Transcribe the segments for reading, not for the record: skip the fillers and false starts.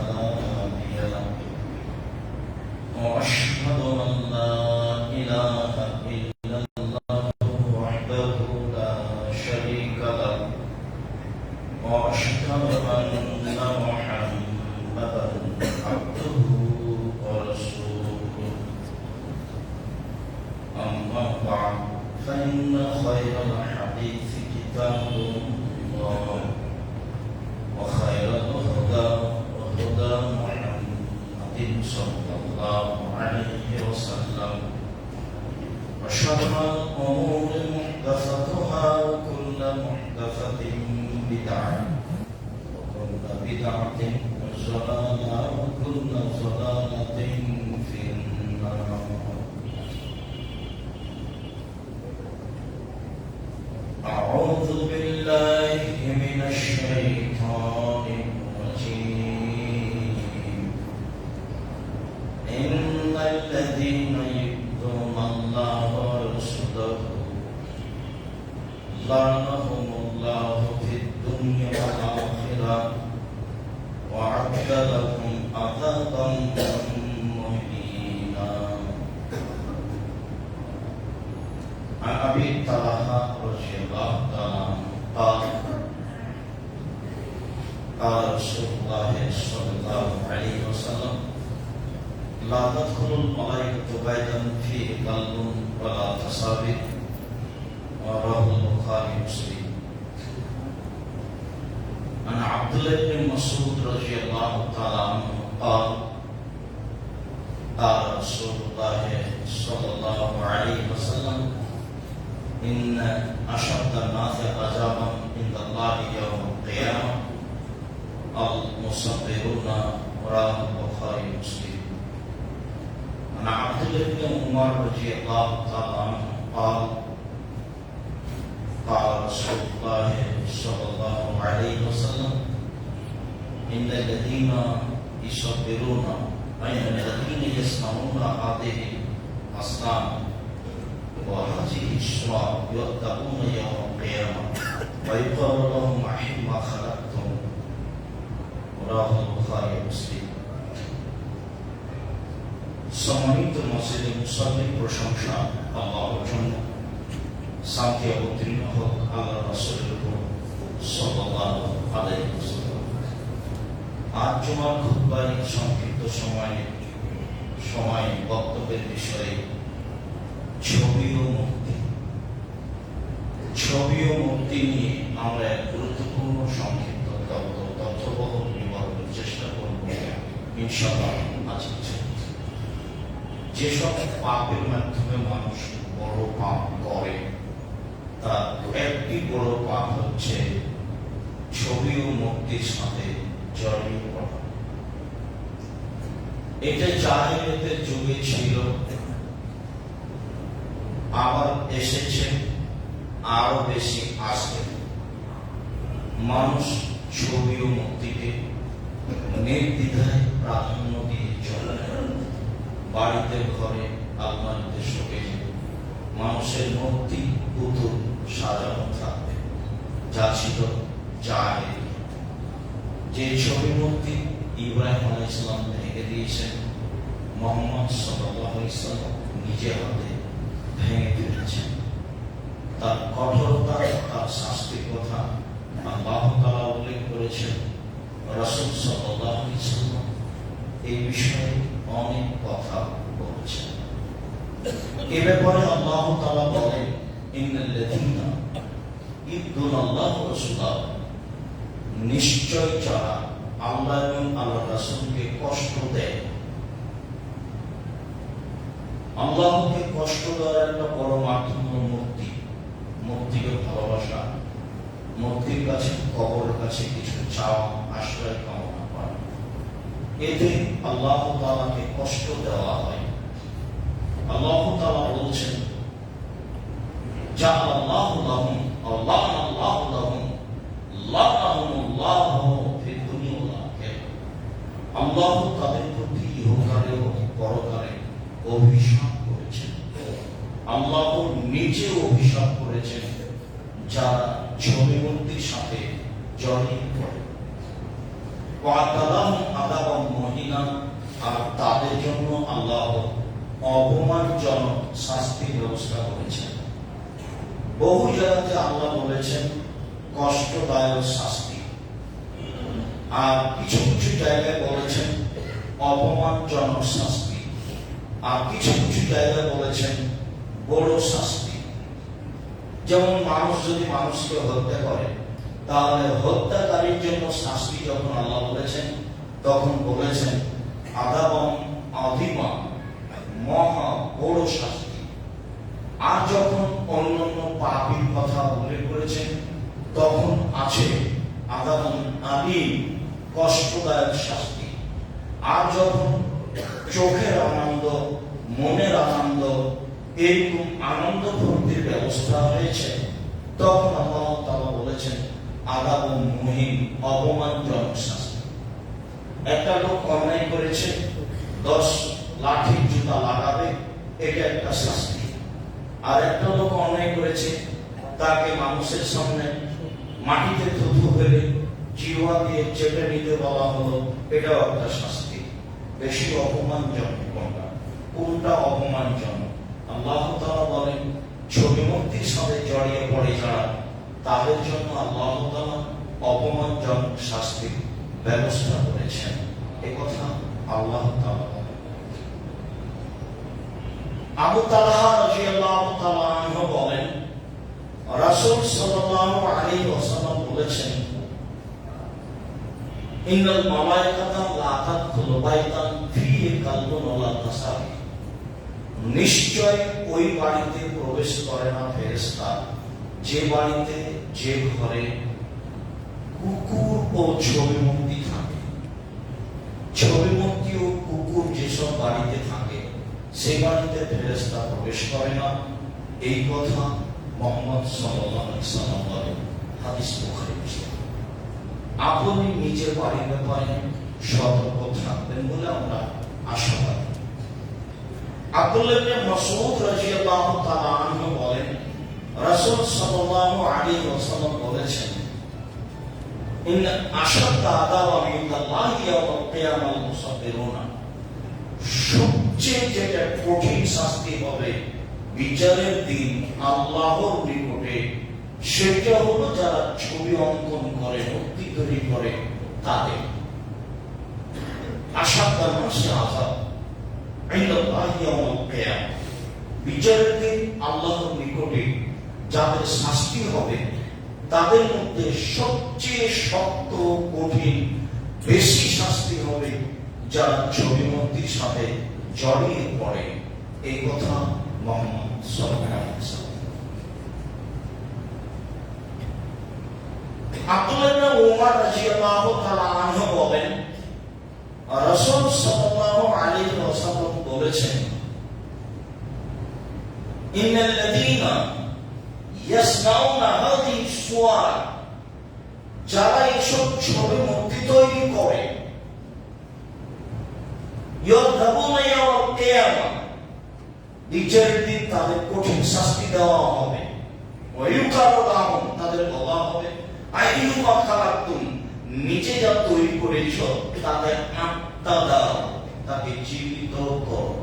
فلا هادي له وأشهد أن لا إله إلا الله وحده لا شريك له وأشهد أن محمدا عبده ورسوله أما بعد فإن خير الحديث كتاب الله وخير الهدى هدى محمد صلى الله عليه وسلم وشر الأمور محدثاتها وكل محدثة بدعة وكل بدعة ضلالة وكل ضلالة في النار. أعوذ بالله من الشيطان الرجيم. إن الذين يؤذون الله ورسوله لعنهم الله في الدنيا والآخرة وأعد لهم عذابا مهينا. عن أبي طلحة رضي الله تعالى قال قال رسول الله صلى الله عليه وسلم لا تدخل الملائكة بيتا فيه كلب ولا تصابر. رواه البخاري ومسلم. عن عبد الله بن مسعود رضي الله تعالى عنه قال قال رسول الله صلى الله عليه وسلم إن أشد الناس عذابا عند الله يوم القيامة المصبرون. رواه البخاري ومسلم. عن عبد الله بن عمر رضي الله تعالى عنه قال قال رسول الله صلى الله عليه وسلم إن الذين يصبرون أي الذين يسمعون هذه الأصنام وهذه الصور يؤتون يوم القيامة ويقال لهم ما خلقتم. رواه البخاري ومسلم. সম্মানিত মসজিদে মুসাল্লির প্রশংসা আল্লাহর জন্য, শান্তি অবতীর্ণ হোক আল্লাহ রাসূলের উপর সাল্লাল্লাহু আলাইহি ওয়াসাল্লাম। আজ জুমার খুতবায় সংক্ষিপ্ত সময় বক্তব্যের বিষয়ে ছবি ও মুক্তি নিয়ে আমরা এক গুরুত্বপূর্ণ সংক্ষিপ্ত তথ্যবহ নিবন্ধের চেষ্টা করব ইনশাআল্লাহ। যেসব পাপের মাধ্যমে মানুষ বড় পাপ করে তার একটি বড় পাপ হচ্ছে ছবি ও মূর্তির সাথে জড়িয়ে পড়া। এটা জাহেলিয়াতের যুগে ছিল, আবার এসেছে, আরো বেশি আসবে। মানুষ ছবি ও মূর্তিকে নির্দ্বিধায় প্রাধান্য দিয়ে চলে। বাড়িতে, ঘরে, আলমারিতে শোকেজে মানুষের মূর্তি, পুতুল সাজানো থাকবে, যা ছিল জাহেলিয়াত। যে ছবি মূর্তি ইব্রাহিম আলাইহিস সালাম ভেঙে দিয়েছেন, মুহাম্মদ সাল্লাল্লাহু আলাইহি ওয়াসাল্লাম নিজে হাতে ভেঙে ফেলেছেন। তার কঠোরতা, তার শাস্তির কথা আল্লাহ তাআলা উল্লেখ করেছেন। রাসূল সাল্লাল্লাহু আলাইহি ওয়াসাল্লাম এই বিষয়ে অনেক কথা বলেছেন। এ ব্যাপারে আল্লাহ তাআলা বলেন, ইন্নাল্লাযীনা ইউযুনাল্লাহ ওয়া রাসূলাহু, নিশ্চয় যারা আল্লাহ এবং আল্লাহর রাসূলকে কষ্ট দেয়। আল্লাহকে কষ্ট দেওয়ার একটা বড় মাধ্যম মূর্তি, মূর্তিকে ভালোবাসা, মূর্তির কাছে, কবরের কাছে কিছু চাওয়া, আশ্রয় কামনা করা। এতে আল্লাহ তাআলাকে কষ্ট দেওয়া হয়। আল্লাহ তাআলা বলছেন, জাআলাল্লাহু লাহুম আল্লাহু লাহুম লানাহুমুল্লাহু ফিদ দুনিয়া ওয়াল আখিরাহ। আল্লাহ তাদের প্রতি ইহকালে ও পরকালে অভিশাপ করেছেন। আল্লাহ নিজে অভিশাপ করেছেন যারা ছবি মূর্তির সাথে জড়িয়ে পড়ে। ওয়াতালাহুম আযাবাম মুহিনা, আর তাদের জন্য আল্লাহ অপমানজনক শাস্তির ব্যবস্থা করেছেন। বহু জায়গাতে আল্লাহ বলেছেন কষ্টদায়ক শাস্তি, আর কিছু কিছু জায়গায় বলেছেন অপমানজনক শাস্তি, আর কিছু কিছু জায়গায় বলেছেন বড় শাস্তি। যেমন মানুষ যদি মানুষকে হত্যা করে, তাহলে হত্যাকারীর জন্য শাস্তি যখন আল্লাহ বলেছেন, তখন বলেছেন আযাবাম আযীমা, মহা বড় শাস্তি। আর যখন অন্যান্য পাপীর কথা উল্লেখ করেছেন, তখন আছে আযাবাম আলীম, কষ্টদায়ক শাস্তি। আর যখন চোখের আনন্দ, মনের আনন্দ, এরকম আনন্দ ফুর্তির ব্যবস্থা হয়েছে, তখন আল্লাহ তাআলা বলেছেন আযাবুম মুহিন, অপমানজনক শাস্তি। একটা লোক অন্যায় করেছে, 10 লাঠির জুতা লাগাবে, এটা একটা শাস্তি। আর একটা লোক অন্যায় করেছে, তাকে মানুষের সামনে মাটিতে থুতু ফেলে জিহ্বা দিয়ে চেপে নিতে বলা হলো, এটাও একটা শাস্তি। বেশি অপমানজনক কোনটা? কোনটা অপমানজনক? আল্লাহ তাআলা বলেন ছবি মুক্তির সাথে জড়িয়ে পড়ে যারা, তাদের জন্য আল্লাহ তাআলা অপমানজনক শাস্তির ব্যবস্থা করেছেন। এ কথা আল্লাহ তাআলা বলেন। আবু তালহা রাদিয়াল্লাহু তাআলা আনহু বলেন রাসূল সাল্লাল্লাহু আলাইহি ওয়াসাল্লাম বলেছেন ইন্নাল মালায়েকাতা লা তাদখুলু বাইতান ফীহি কালবুন ওয়ালা তাসাবি, নিশ্চয় ওই বাড়িতে প্রবেশ করে না ফেরেশতা যে বাড়িতে, যে ঘরে কুকুর ও ছবি মূর্তি থাকে। ছবি মূর্তি ও কুকুর যেসব বাড়িতে থাকে, সেই বাড়িতে ফেরেশতা প্রবেশ করে না। এই কথা মুহাম্মদ সাল্লাল্লাহু আলাইহি ওয়াসাল্লাম বলেন, হাদিস বুখারী মুসলিম। আপনি নিজের বাড়ির ব্যাপারে সতর্ক থাকবেন বলে আমরা আশাবাদী। আব্দুল্লাহ ইবনে মাসউদ রাদিয়াল্লাহু তাআলা আনহু বলেন রাসূল সাল্লাল্লাহু আলাইহি ওয়াসাল্লাম বলেছেন ইন্না আশাদ্দা আযাবা মিনাল্লাহি ইয়াওমাল কিয়ামাল মুসাব্বিরুনা, সবচেয়ে যেটা কঠিন শাস্তি হবে বিচারের দিন আল্লাহর নিকটে, সেটা হলো যারা ছবি অঙ্কন করে, মূর্তি তৈরি করে তাদের। আশাদ্দা মাসে আযাব ইন্নাল্লাহি ইয়াওমাল কিয়ামা, বিচারের দিন আল্লাহর নিকটে যাদের শাস্তি হবে, তাদের মধ্যে সবচেয়ে শক্ত, কঠিন, বেশি শাস্তি হবে যারা ছবি মূর্তির সাথে জড়িয়ে পড়ে। এই কথা মুহাম্মদ সাল্লাল্লাহু আলাইহি ওয়াসাল্লাম। আব্দুল্লাহ ইবনে উমর রাদিয়াল্লাহু তাআলা আনহু বলেন রাসূল সাল্লাল্লাহু আলাইহি ওয়াসাল্লাম বলেছেন ইন্নাল্লাযীনা ইয়াসনাউনা হাযিহি সুওয়ার, যারা এইসব ছবি মূর্তি তৈরি করে, ইয়াযহাবুনা ইয়াওমাল কিয়ামা, বিচারের দিন তাদের কঠিন শাস্তি দেওয়া হবে। ওয়া ইউকালু লাহুম, তাদের বলা হবে আইয়ুমা খালাকতুম, নিজে যা তৈরি করেছ তাদের আত্মা দাও, তাকে জীবিত করো।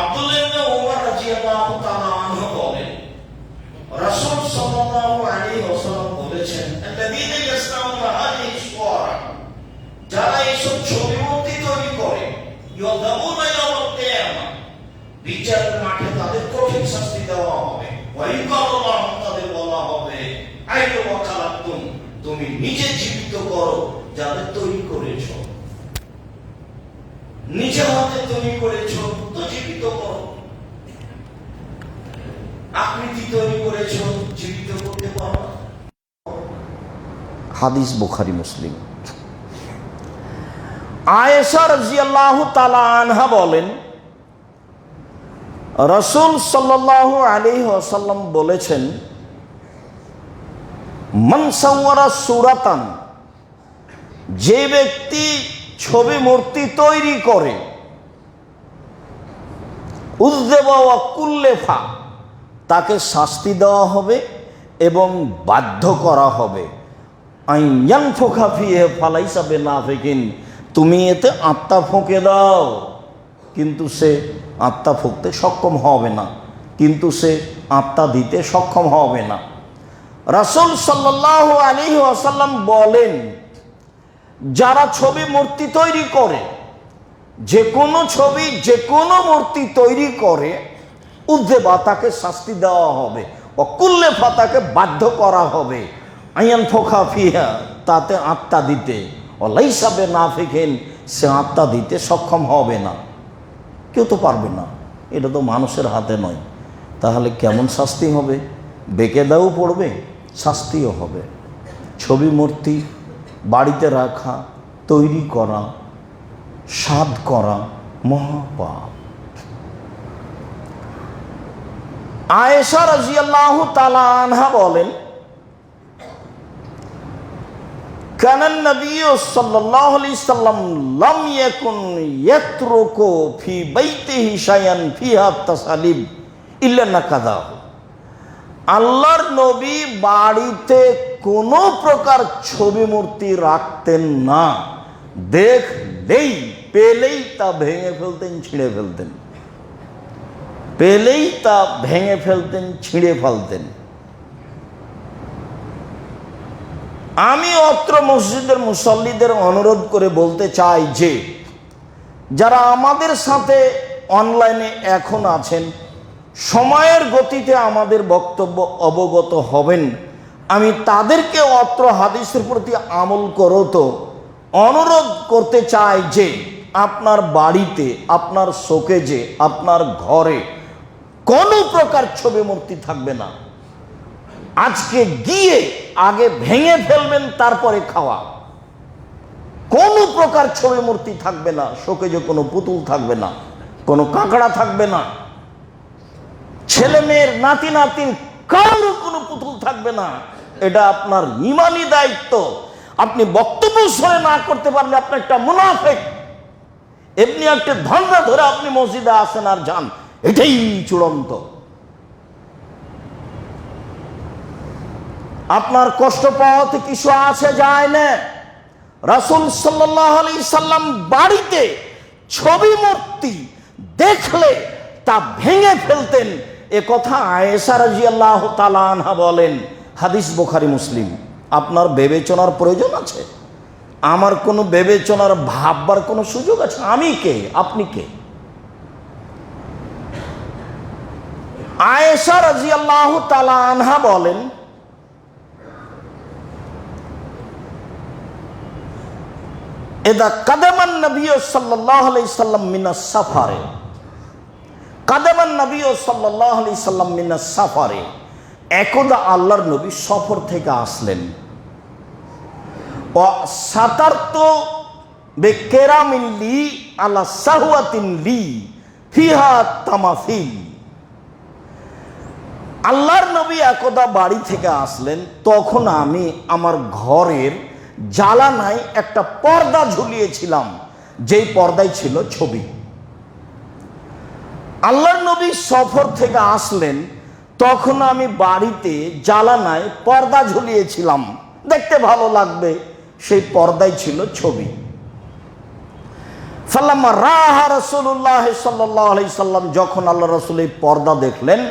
আব্দুল্লাহ ইবনে উমর রাদিয়াল্লাহু তাআলা আনহু বলেন রাসূল সাল্লাল্লাহু আলাইহি ওয়াসাল্লাম বলেছেন আল্লাযীনা ইয়াসনাউনা হাযিহি সুওয়ার, যারা এইসব ছবি মূর্তি তৈরি করে, ইয়াযহাবুনা ইয়াওমাল কিয়ামা, বিচারের মাঠে তাদের কঠিন শাস্তি দেওয়া হবে। ওয়া ইউকালু লাহুম, তাদের বলা হবে আইয়ুমা খালাকতুম, তুমি নিজে জীবিত করো যাদের তৈরি করেছো, নিজে হাতে তৈরি করেছো তো জীবিত করো। আকৃতি তৈরি করেছো, জীবিত করতে পারো। হাদিস বুখারী মুসলিম। আয়েশা রাদিয়াল্লাহু তাআলা আনহা বলেন রাসূল সাল্লাল্লাহু আলাইহি ওয়াসাল্লাম বলেছেন মান সাওয়ারা সূরাতান, যে ব্যক্তি ছবি মূর্তি তৈরি করে, উযযিবা ওয়া কুল্লিফা, তাকে শাস্তি দেওয়া হবে এবং বাধ্য করা হবে। আইয়ানফুখা ফিহি ফালাইসা বিনাফিকিন, তুমি এতে আত্মা ফুঁকে দাও, কিন্তু সে আত্মা ফুঁকতে সক্ষম হবে না, কিন্তু সে আত্মা দিতে সক্ষম হবে না। রাসূল সাল্লাল্লাহু আলাইহি ওয়াসাল্লাম বলেন, যারা ছবি মূর্তি তৈরি করে, যে কোনো ছবি যে কোনো মূর্তি তৈরি করে, উদ্দেবা তাকে শাস্তি দেওয়া হবে, অকুল্লে ফাতাকে বাধ্য করা হবে আইয়ান ফোখা ফিহা, তাতে আত্মা দিতে, অলাইসা বিনাফিকিন, সে আত্মা দিতে সক্ষম হবে না, কেউ তো পারবে না, এটা তো মানুষের হাতে নয়। তাহলে কেমন শাস্তি হবে? বেকেদাও পড়বে, শাস্তিও হবে। ছবি মূর্তি বাড়িতে রাখা, তৈরি করা, সাধ করা মহাপাপ। আয়েশা রাদিয়াল্লাহু তাআলা আনহা বলেন, কানান নবী সাল্লাল্লাহু আলাইহি সাল্লাম লাম ইয়াকুন ইয়াতরুকু ফি বাইতিহি শাইআন ফিহা তাসালিব ইল্লা নাকাদাহু। আল্লাহর নবী বাড়িতে কোনো প্রকার ছবি মূর্তি রাখতেন না, দেখলেই পেলেই তা ভেঙে ফেলতেন, ছিঁড়ে ফেলতেন, পেলেই তা ভেঙে ফেলতেন, ছিঁড়ে ফেলতেন। আমি অত্র মসজিদের মুসল্লিদের অনুরোধ করে বলতে চাই যে, যারা আমাদের সাথে অনলাইনে এখন আছেন, সময়ের গতিতে আমাদের বক্তব্য অবগত হবেন, আমি তাদেরকে অত্র হাদিসের প্রতি আমল করতে অনুরোধ করতে চাই যে, আপনার বাড়িতে, আপনার শোকেজে, আপনার ঘরে কোনো প্রকার ছবি মূর্তি থাকবে না। আজকে গিয়ে আগে ভেঙে ফেলবেন, তারপরে খাওয়া। কোনো প্রকার ছবি মূর্তি থাকবে না, শোকেজে কোনো পুতুল থাকবে না, কোনো কাঁকড়া থাকবে না, ছেলে মেয়ের নাতি নাতির কারোর কোনো পুতুল থাকবে না। এটা আপনার ঈমানি দায়িত্ব। আপনি বক্তব্য শুনে না করতে পারলে আপনি একটা মুনাফিক। এমনি একটা ধর্ণা ধরে আপনি মসজিদে আসেন আর যান, এটাই চূড়ান্ত। আপনার কষ্ট পাওয়াতে কিছু আসে যায় না। রাসূল সাল্লাল্লাহু আলাইহি সাল্লাম বাড়িতে ছবি মূর্তি দেখলে তা ভেঙে ফেলতেন, এ কথা আয়েশা রাদিয়াল্লাহু তাআলা আনহা বলেন। হাদিস বুখারী মুসলিম। আপনার বিবেচনার প্রয়োজন আছে? আমার কোনো বিবেচনার ভাববার কোনো সুযোগ আছে? আমি কে, আপনি কে? আয়েশা রাদিয়াল্লাহু তাআলা আনহা বলেন, ইদা কাদামান নবী সাল্লাল্লাহু আলাইহি সাল্লাম মিনাস সাফারে, কাদামান নবী সাল্লাল্লাহু আলাইহি সাল্লাম মিনাস সাফারে, একদা আল্লাহর নবী সফর থেকে আসলেন। ও সাতারতু বিকিরামিন লি আলা সাহওয়াতিন লি ফিহা তামাসিল। আল্লাহর নবী একদা বাড়ি থেকে আসলেন, তখন আমি আমার ঘরের জানালায় একটা পর্দা ঝুলিয়েছিলাম, যেই পর্দায় ছিল ছবি। আল্লাহর নবী সফর থেকে আসলেন, তখন আমি বাড়িতে জানালায় পর্দা ঝুলিয়েছিলাম, দেখতে ভালো লাগবে, সেই পর্দায় ছিল ছবি। ফালাম্মা রাহা রাসূলুল্লাহ সাল্লাল্লাহু আলাইহি সাল্লাম, যখন আল্লাহ রাসূল এই পর্দা দেখলেন,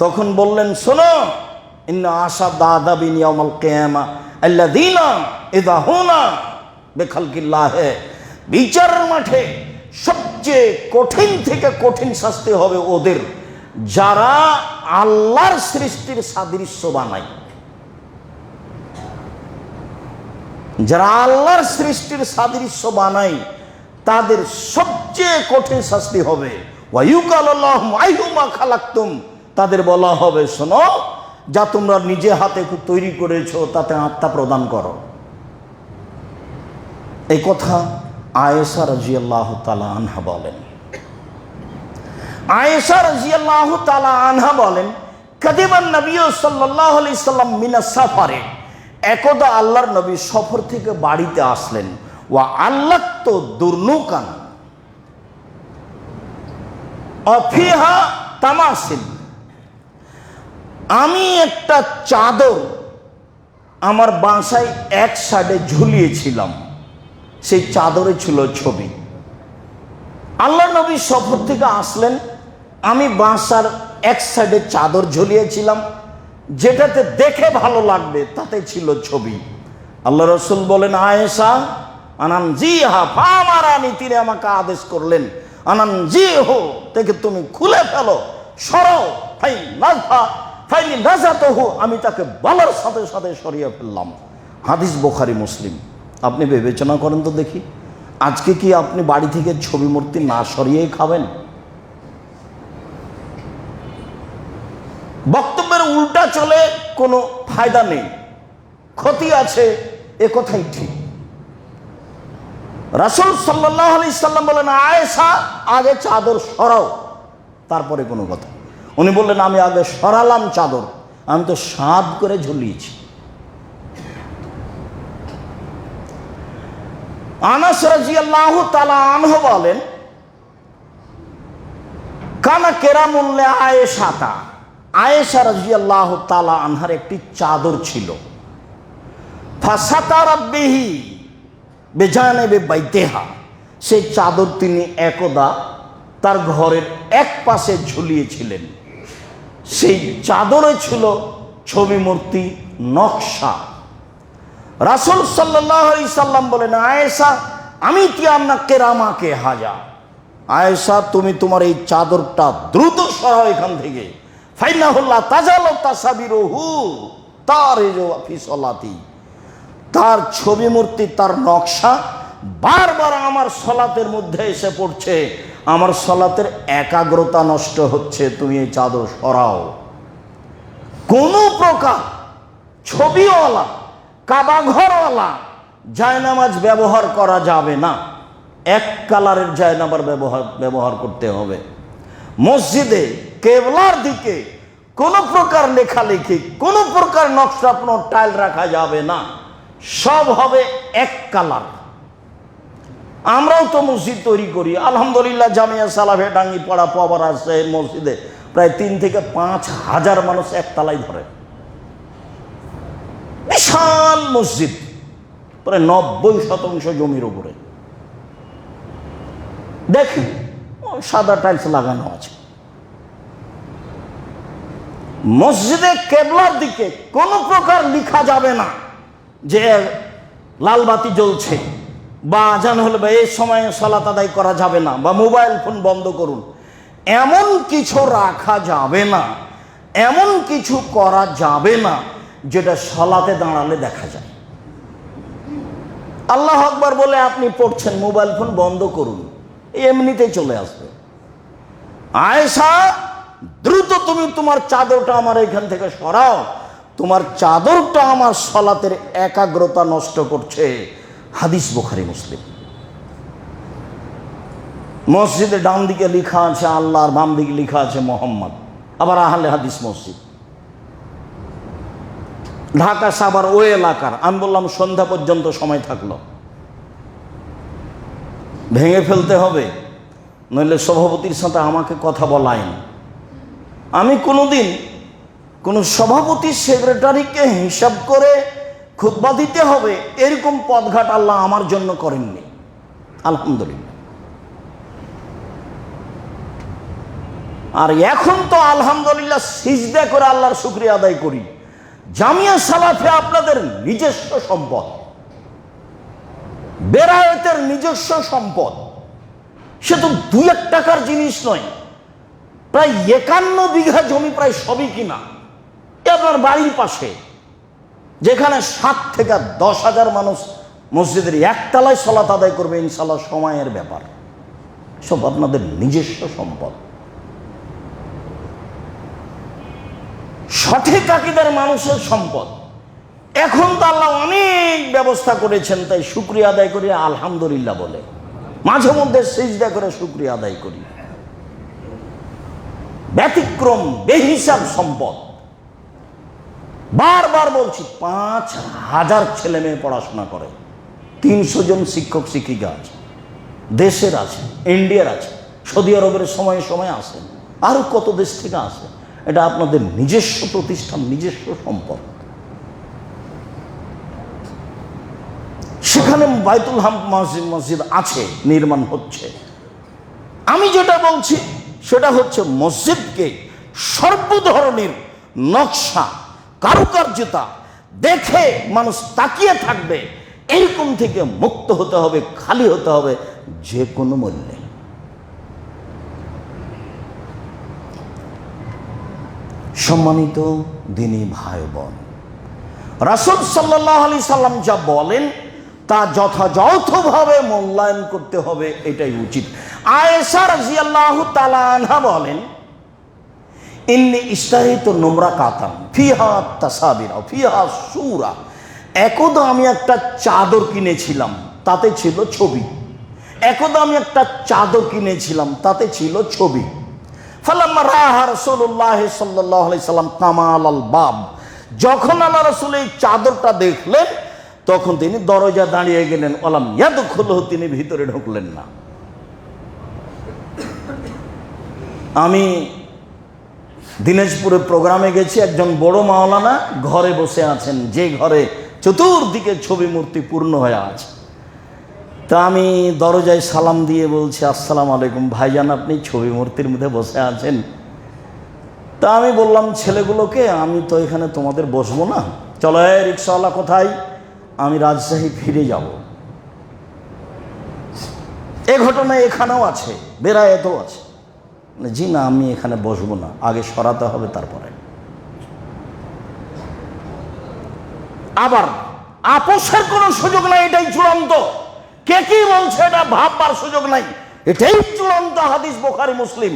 তখন বললেন, শোনো, ইন্না আশাদ্দা আযাবিন ইয়াউমাল কিয়ামা আল্লাযীনা ইযাহুনা বিখালকিল্লাহ, বিচারের মাঠে সবচেয়ে কঠিন থেকে কঠিন শাস্তি হবে ওদের, যারা আল্লাহর সৃষ্টির সাদৃশ্য বানায়। যারা আল্লাহর সৃষ্টির সাদৃশ্য বানায়, তাদের সবচেয়ে কঠিন শাস্তি হবে। ওয়ায়ুকালু লাহুম আইহুমা খালাকতুম, তাদের বলা হবে, শোনো, যা তোমরা নিজে হাতে তৈরি করেছো তাতে আত্মা প্রদান করো। এই কথা আয়েশা রাদিয়াল্লাহু তাআলা আনহা বলেন। আয়েশা রাদিয়াল্লাহু তাআলা আনহা বলেন, কাদিমান নবী সাল্লাল্লাহু আলাইহি সাল্লাম মিনাস সাফারে, একদা আল্লাহর নবী সফর থেকে বাড়িতে আসলেন। ওয়া আল্লাকতু দুরনুকান অফিহা তামাসিল, আমি একটা চাদর আমার বাসায় এক সাইডে ঝুলিয়েছিলাম, সেই চাদরে ছিল ছবি। আল্লাহ নবী সফর থেকে আসলেন, আমি বাসার এক সাইডে চাদর ঝুলিয়েছিলাম, যেটাতে দেখে ভালো লাগবে তাতে ছিল ছবি। আল্লাহ রসুল বলেন, আয়েশা আনান জি হা ফামারানি, তিনি আমাকে আদেশ করলেন আনান জি হো, থেকে তুমি খুলে ফেলো, সরাও, ফাই নাজফা ফাইনি নাজাতহু, আমি তাকে বলার সাথে সাথে সরিয়ে ফেললাম। হাদিস বুখারী মুসলিম। আপনি বিবেচনা করেন তো দেখি, আজকে কি আপনি বাড়ি থেকে ছবি মূর্তি না সরিয়েই খাবেন? বক্তব্যের উল্টা চলে কোনো ফায়দা নেই, ক্ষতি আছে, এ কথাই ঠিক। রাসূল সাল্লাল্লাহু আলাইহি সাল্লাম বলেন, আয়েশা আগে চাদর সরাও, তারপরে কোনো কথা। উনি বললেন, আমি আগে সরালাম চাদর, আমি তো সাদ করে ঝুলিয়েছি। আনাস রাদিয়াল্লাহু তাআলা আনহু বলেন, কানা কেরামুন লি আয়েশাতা, আয়েশা রাদিয়াল্লাহু তাআলা আনহার একটি চাদর ছিল। ফাসাতারাত বিহি বেজানিবি বাইতিহা, সেই চাদর তিনি একদা তার ঘরের এক পাশে ঝুলিয়েছিলেন। সেই চাদরে ছিল ছবি মূর্তি নকশা। রাসূল সাল্লাল্লাহু আলাইহি সাল্লাম বলেন, আয়েশা আমি তিয়ান্না কেরামাকে হাজা, আয়েশা তুমি তোমার এই চাদরটা দ্রুত সরাও এখান থেকে। ফাইনাহুল্লাহ তাজালু তাসাবিরুহু তারিজু ফি সলাতি, তার ছবি মূর্তি, তার নকশা বারবার আমার সলাতের মধ্যে এসে পড়ছে, আমার সলাতের একাগ্রতা নষ্ট হচ্ছে, তুমি এই চাদর সরাও। কোনো প্রকার ছবিওয়ালা কাবাঘরওয়ালা জায়নামাজ ব্যবহার করা যাবে না, এক কালারের জায়নামাজ ব্যবহার করতে হবে। মসজিদে কেবলার দিকে কোনো প্রকার লেখালেখি, কোনো প্রকার নকশা, কোনো টাইল রাখা যাবে না, সব হবে এক কালার। আমরাও তো মসজিদ তৈরি করি, আলহামদুলিল্লাহ জামিয়া সালাফে ডাঙ্গি পাড়া পাওয়ার আছে মসজিদে প্রায় 3 থেকে 5 হাজার মানুষ একতলায় ধরে, বিশাল মসজিদ, প্রায় 90% জমির উপরে। দেখি সাদা টাইলস লাগানো আছে। মসজিদে কেবলার দিকে কোনো প্রকার লেখা যাবে না যে লাল বাতি জ্বলছে, বা আজান হলে বা এই সময়ে সালাত আদায় করা যাবে না, বা মোবাইল ফোন বন্ধ করুন, এমন কিছু রাখা যাবে না, এমন কিছু করা যাবে না যেটা সালাতে দাঁড়ালে দেখা যায়। আল্লাহু আকবার বলে আপনি পড়ছেন, মোবাইল ফোন বন্ধ করুন, এমনিতেই চলে আসবে। আয়েশা দ্রুত তুমি তোমার চাদরটা আমার এখান থেকে সরাও, তোমার চাদরটা আমার সালাতের একাগ্রতা নষ্ট করছে। হাদিস বুখারী মুসলিম। মসজিদে ডান দিকে লেখা আছে আল্লাহ, আর বাম দিকে লেখা আছে মোহাম্মদ, আবার আহলে হাদিস মসজিদ। ঢাকা সাভার ওই এলাকার। আমি বললাম সন্ধ্যা পর্যন্ত সময় থাকলো, ভেঙে ফেলতে হবে, নইলে সভাপতির সাথে আমাকে কথা বলায়। আমি কোনোদিন কোনো সভাপতি সেক্রেটারিকে হিসাব করে খুতবা দিতে হবে এরকম পথঘাট আল্লাহ আমার জন্য করেননি, আলহামদুলিল্লাহ। আর এখন তো আলহামদুলিল্লাহ সিজদা করে আল্লাহর শুকরিয়া আদায় করি, জামিয়া সালাফে আপনাদের নিজস্ব সম্পদ, বেরায়েতের নিজস্ব সম্পদ, সে তো 2-1 টাকার জিনিস নয়, প্রায় 51 বিঘা জমি, প্রায় সবই কিনা। আপনার বাড়ির পাশে যেখানে 7 থেকে 10 হাজার মানুষ মসজিদের একতলায় সালাত আদায় করবে, ইনশাআল্লাহ সময়ের ব্যাপার, সব আপনাদের নিজস্ব সম্পদ। সঠিক আকীদার মানুষের সম্পদ। এখন তো আল্লাহ অনেক ব্যবস্থা করেছেন, তাই শুকরিয়া আদায় করি, আলহামদুলিল্লাহ বলে মাঝে মধ্যে সিজদা করে শুকরিয়া আদায় করি। ব্যতিক্রম বেহিসাব সম্পদ। বারবার বলছি, 5,000 ছেলে মেয়ে পড়াশোনা করে, 300 জন শিক্ষক শিক্ষিকা আছে, দেশের আছে, ইন্ডিয়ার আছে, সৌদি আরবের সময়ে সময়ে আসেন, আরো কত দেশ থেকে আসে। এটা আপনাদের নিজস্ব প্রতিষ্ঠান, নিজস্ব সম্পদ। সেখানে বাইতুল হাম মসজিদ আছে, নির্মাণ হচ্ছে। আমি যেটা বলছি সেটা হচ্ছে মসজিদকে সর্ব ধরনের নকশা, কারুকার্যতা দেখে মানুষ তাকিয়ে থাকবে, এরকম থেকে মুক্ত হতে হবে, খালি হতে হবে যে কোনো মূল্যে। সম্মানিত দিনী ভাই বোন, রাসূল সাল্লাল্লাহু আলাইহি সাল্লাম যা বলেন তা যথাযথভাবে মূল্যায়ন করতে হবে, এটাই উচিত। আয়েশা রাদিয়াল্লাহু তাআলা আনহা বলেন, ইন্নী ইশতাহিতু নুমরাকাতান ফিহা তাসাবিরা ফিহা সূরা। একদা আমি একটা চাদর কিনেছিলাম, তাতে ছিল ছবি। একদা আমি একটা চাদর কিনেছিলাম, তাতে ছিল ছবি। ফালাম্মা রাহা রাসূলুল্লাহ সাল্লাল্লাহু আলাইহি সাল্লাম কামাল আল বাব, যখন আল্লাহ রাসূল এই চাদরটা দেখলেন তখন তিনি দরজা দাঁড়িয়ে গেলেন। ওয়ালাম ইয়াদখুলহু, তিনি ভিতরে ঢুকলেন না। আমি দিনাজপুরে প্রোগ্রামে গেছি, একজন বড় মাওলানা ঘরে বসে আছেন, যে ঘরে চতুর্দিকে ছবি মূর্তি পূর্ণ হয়ে আছে। তা আমি দরজায় সালাম দিয়ে বলছি, আসসালামু আলাইকুম ভাইজান, আপনি ছবি মূর্তির মধ্যে বসে আছেন। তা আমি বললাম ছেলেগুলোকে, আমি তো এখানে তোমাদের বসবো না, চলো এই রিক্সাওয়ালা কোথায়, আমি রাজশাহী ফিরে যাব। এ ঘটনা এখানেও আছে, বেরায়েতেও আছে। জি না, আমি এখানে বসবো না, আগে সরাতে হবে তারপরে। আবার আপোষের কোনো সুযোগ নাই, এটাই চূড়ান্ত। কে কি বলছে এটা ভাববার সুযোগ নাই, এটাই চূড়ান্ত হাদিস, বুখারী মুসলিম।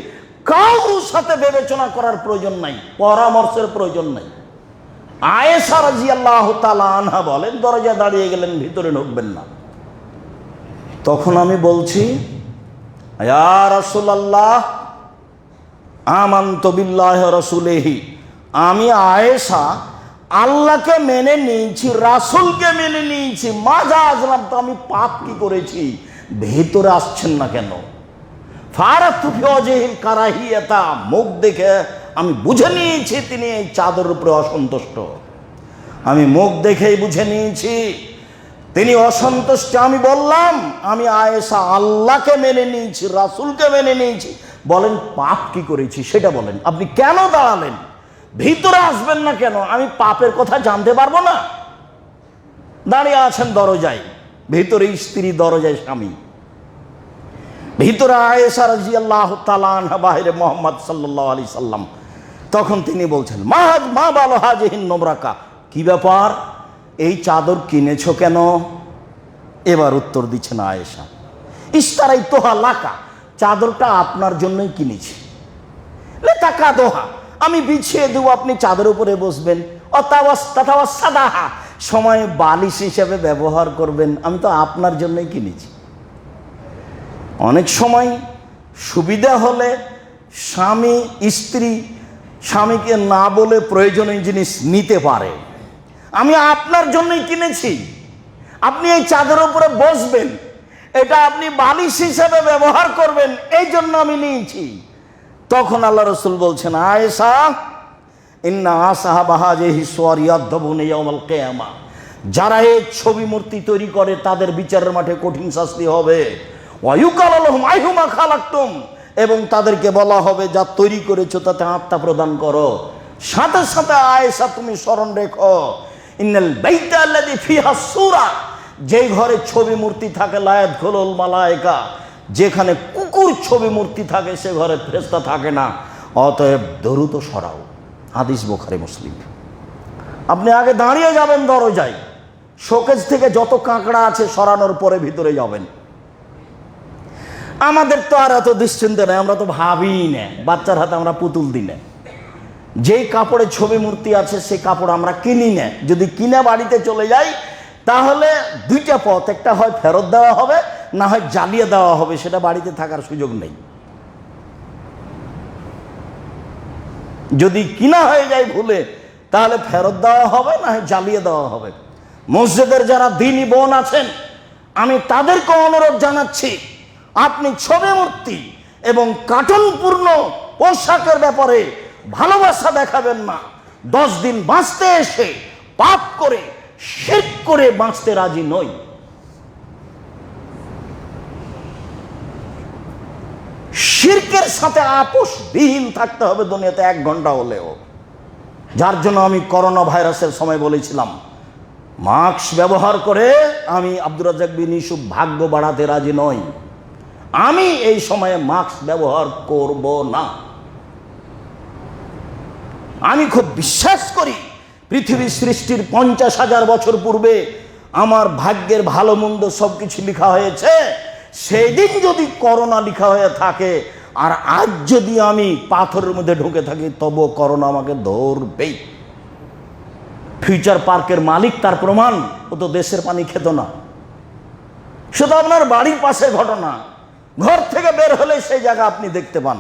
কারোর সাথে বিবেচনা করার প্রয়োজন নাই, পরামর্শের প্রয়োজন নাই। আয়েশা রাদিয়াল্লাহু তাআলা আনহা বলেন, দরজা দাঁড়িয়ে গেলেন, ভিতরে ঢুকবেন না। তখন আমি বলছি, ইয়া রাসূলুল্লাহ আমানতু বিল্লাহি ওয়া রাসূলিহি, আমি আয়েশা আল্লাহকে মেনে নিয়েছি, রাসূলকে মেনে নিয়েছি, মাজা আজলাম, তো আমি পাপ কি করেছি, ভেতরে আসছেন না কেন? ফারাতু ফি ওয়াজহিল কারাহিয়াতা, মুখ দেখে আমি বুঝে নিয়েছি তিনি এই চাদরের উপরে অসন্তুষ্ট। আমি মুখ দেখেই বুঝে নিয়েছি তিনি অসন্তুষ্ট। আমি বললাম, আমি আয়েশা আল্লাহকে মেনে নিয়েছি, রাসূলকে মেনে নিয়েছি, বলেন পাপ কি করেছি সেটা বলেন। আপনি কেন দাঁড়ালেন, ভিতরে আসবেন না কেন? আমি পাপের কথা জানতে পারবো না? দাঁড়িয়ে আছেন দরজায়, ভিতরে স্ত্রী, দরজায় স্বামী, ভিতরে আয়েশা রাদিয়াল্লাহু তাআলা আনহা, বাহিরে মুহাম্মদ সাল্লাল্লাহু আলাইহি সাল্লাম। তখন তিনি বলছেন, মা বালো হাজিহিন নুমরাকা, কি ব্যাপার, এই চাদর কিনেছো কেন? এবার উত্তর দিচ্ছেন আয়েশা, ইশতারাইতুহা লাকা, চাদরটা আপনার জন্যই কিনেছি। লেতাকা দোহা, আমি বিছিয়ে দেবো, আপনি চাদর উপরে বসবেন। অতাওয়াসাদাহা, সময় বালিশ হিসেবে ব্যবহার করবেন, আমি তো আপনার জন্যই কিনেছি। অনেক সময় সুবিধা হলে স্বামী স্ত্রী স্বামীকে না বলে প্রয়োজনীয় জিনিস নিতে পারে। আমি আপনার জন্যই কিনেছি, আপনি এই চাদরের উপরে বসবেন, এটা আপনি বালিশ হিসেবে ব্যবহার করবেন, এই জন্য আমি নিয়েছি। তখন আল্লাহ রাসূল বলছেন, আয়েশা ইন্না আসহাবা হাযিহি সুওয়ার ইয়াদবুনা ইয়াউমাল কিয়ামা, যারা এই ছবি মূর্তি তৈরি করে তাদের বিচারের মাঠে কঠিন শাস্তি হবে। ওয়া ইউকাল লাহুম আইহুমা খালাকতুম, এবং তাদেরকে বলা হবে যা তৈরি করেছো তাতে আত্মা প্রদান করো। সাথে সাথে আয়েশা তুমি স্মরণ রেখো, ইন্নাল বাইতা আল্লাযী ফিহা সূরা, যেই ঘরে ছবি মূর্তি থাকে, লা ইয়াদখুলুল মালায়েকা, যেখানে কুকুর ছবি মূর্তি থাকে সে ঘরে ফেরেশতা থাকে না, অতএব দ্রুত সরাও। হাদিস বুখারী মুসলিম। আপনি আগে দাঁড়িয়ে যাবেন দরজায়, শোকেজ থেকে যত কাঁকড়া আছে সরানোর পরে ভিতরে যাবেন। আমাদের তো আর এত দুশ্চিন্তা নেই, আমরা তো ভাবি না, বাচ্চার হাতে আমরা পুতুল দিই না। যেই কাপড়ে ছবি মূর্তি আছে সেই কাপড় আমরা কিনি না। যদি কিনে বাড়িতে চলে যাই তাহলে দুইটা পথ, একটা হয় ফেরত দেওয়া হবে, না হয় জ্বালিয়ে দেওয়া হবে, সেটা বাড়িতে থাকার সুযোগ নেই। যদি কিনা হয়ে যায় ভুলে, তাহলে ফেরত দেওয়া হবে, না হয় জ্বালিয়ে দেওয়া হবে। মসজিদের যারা দ্বীনী বোন আছেন, আমি তাদেরকে অনুরোধ জানাচ্ছি, আপনি ছবি মূর্তি এবং কার্টুনপূর্ণ পোশাকের ব্যাপারে ভালোবাসা দেখাবেন না। 10 দিন বাঁচতে এসে পাপ করে শিরক করে বাঁচতে রাজি নই। শিরকের সাথে আপোষবিহীন থাকতে হবে দুনিয়াতে 1 ঘন্টা হলেও। যার জন্য আমি করোনা ভাইরাসের সময় বলেছিলাম, মাস্ক ব্যবহার করে আমি আব্দুর রাজ্জাক বিন ইউসুফ ভাগ্য বাড়াতে রাজি নই। আমি এই সময়ে মাস্ক ব্যবহার করব না। আমি খুব বিশ্বাস করি পৃথিবীর সৃষ্টির 50,000 বছর পূর্বে আমার ভাগ্যের ভালো মন্দ সবকিছু লেখা হয়েছে। সেই দিন যদি করোনা লেখা হয়ে থাকে আর আজ যদি আমি পাথরের মধ্যে ঢুকে থাকি, তবু করোনা আমাকে ধরবেই। ফিউচার পার্কের মালিক তার প্রমাণ, ও তো দেশের পানি খেত না। শুধু আপনার বাড়ির পাশে ঘটনা, ঘর থেকে বের হলে সেই জায়গা আপনি দেখতে পান।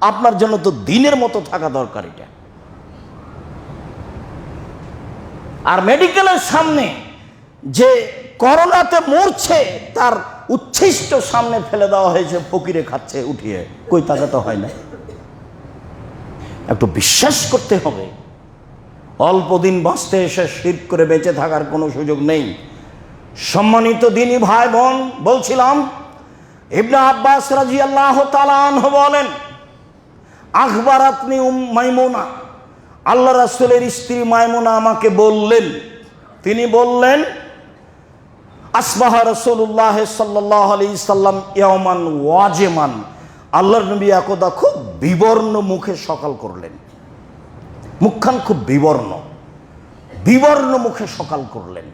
আপনার জন্য তো দিনের মতো থাকা দরকার এটা। আর মেডিকেলের সামনে যে করোনাতে মরছে তার উচ্ছিষ্ট সামনে ফেলে দেওয়া হয়েছে, ফকিরে খাচ্ছে উঠিয়ে, কই টাকা তো হয় না। একটু বিশ্বাস করতে হবে, অল্প দিন বাঁচতে এসে শিরক করে বেঁচে থাকার কোনো সুযোগ নেই। সম্মানিত দিনী ভাই বোন, বলছিলাম ইবনে আব্বাস রাদিয়াল্লাহু তাআলা আনহু বলেন, আখবারাতনি মাইমুনা, আল্লাহ রাসূলের স্ত্রী মাইমুনা আমাকে বললেন, তিনি বললেন, আসবাহা রাসূলুল্লাহ সাল্লাল্লাহু আলাইহি সাল্লাম ইয়াওমান ওয়াজিমান, আল্লাহর নবী একদা খুব বিবর্ণ মুখে সকাল করলেন। মুখখান খুব বিবর্ণ মুখে সকাল করলেন।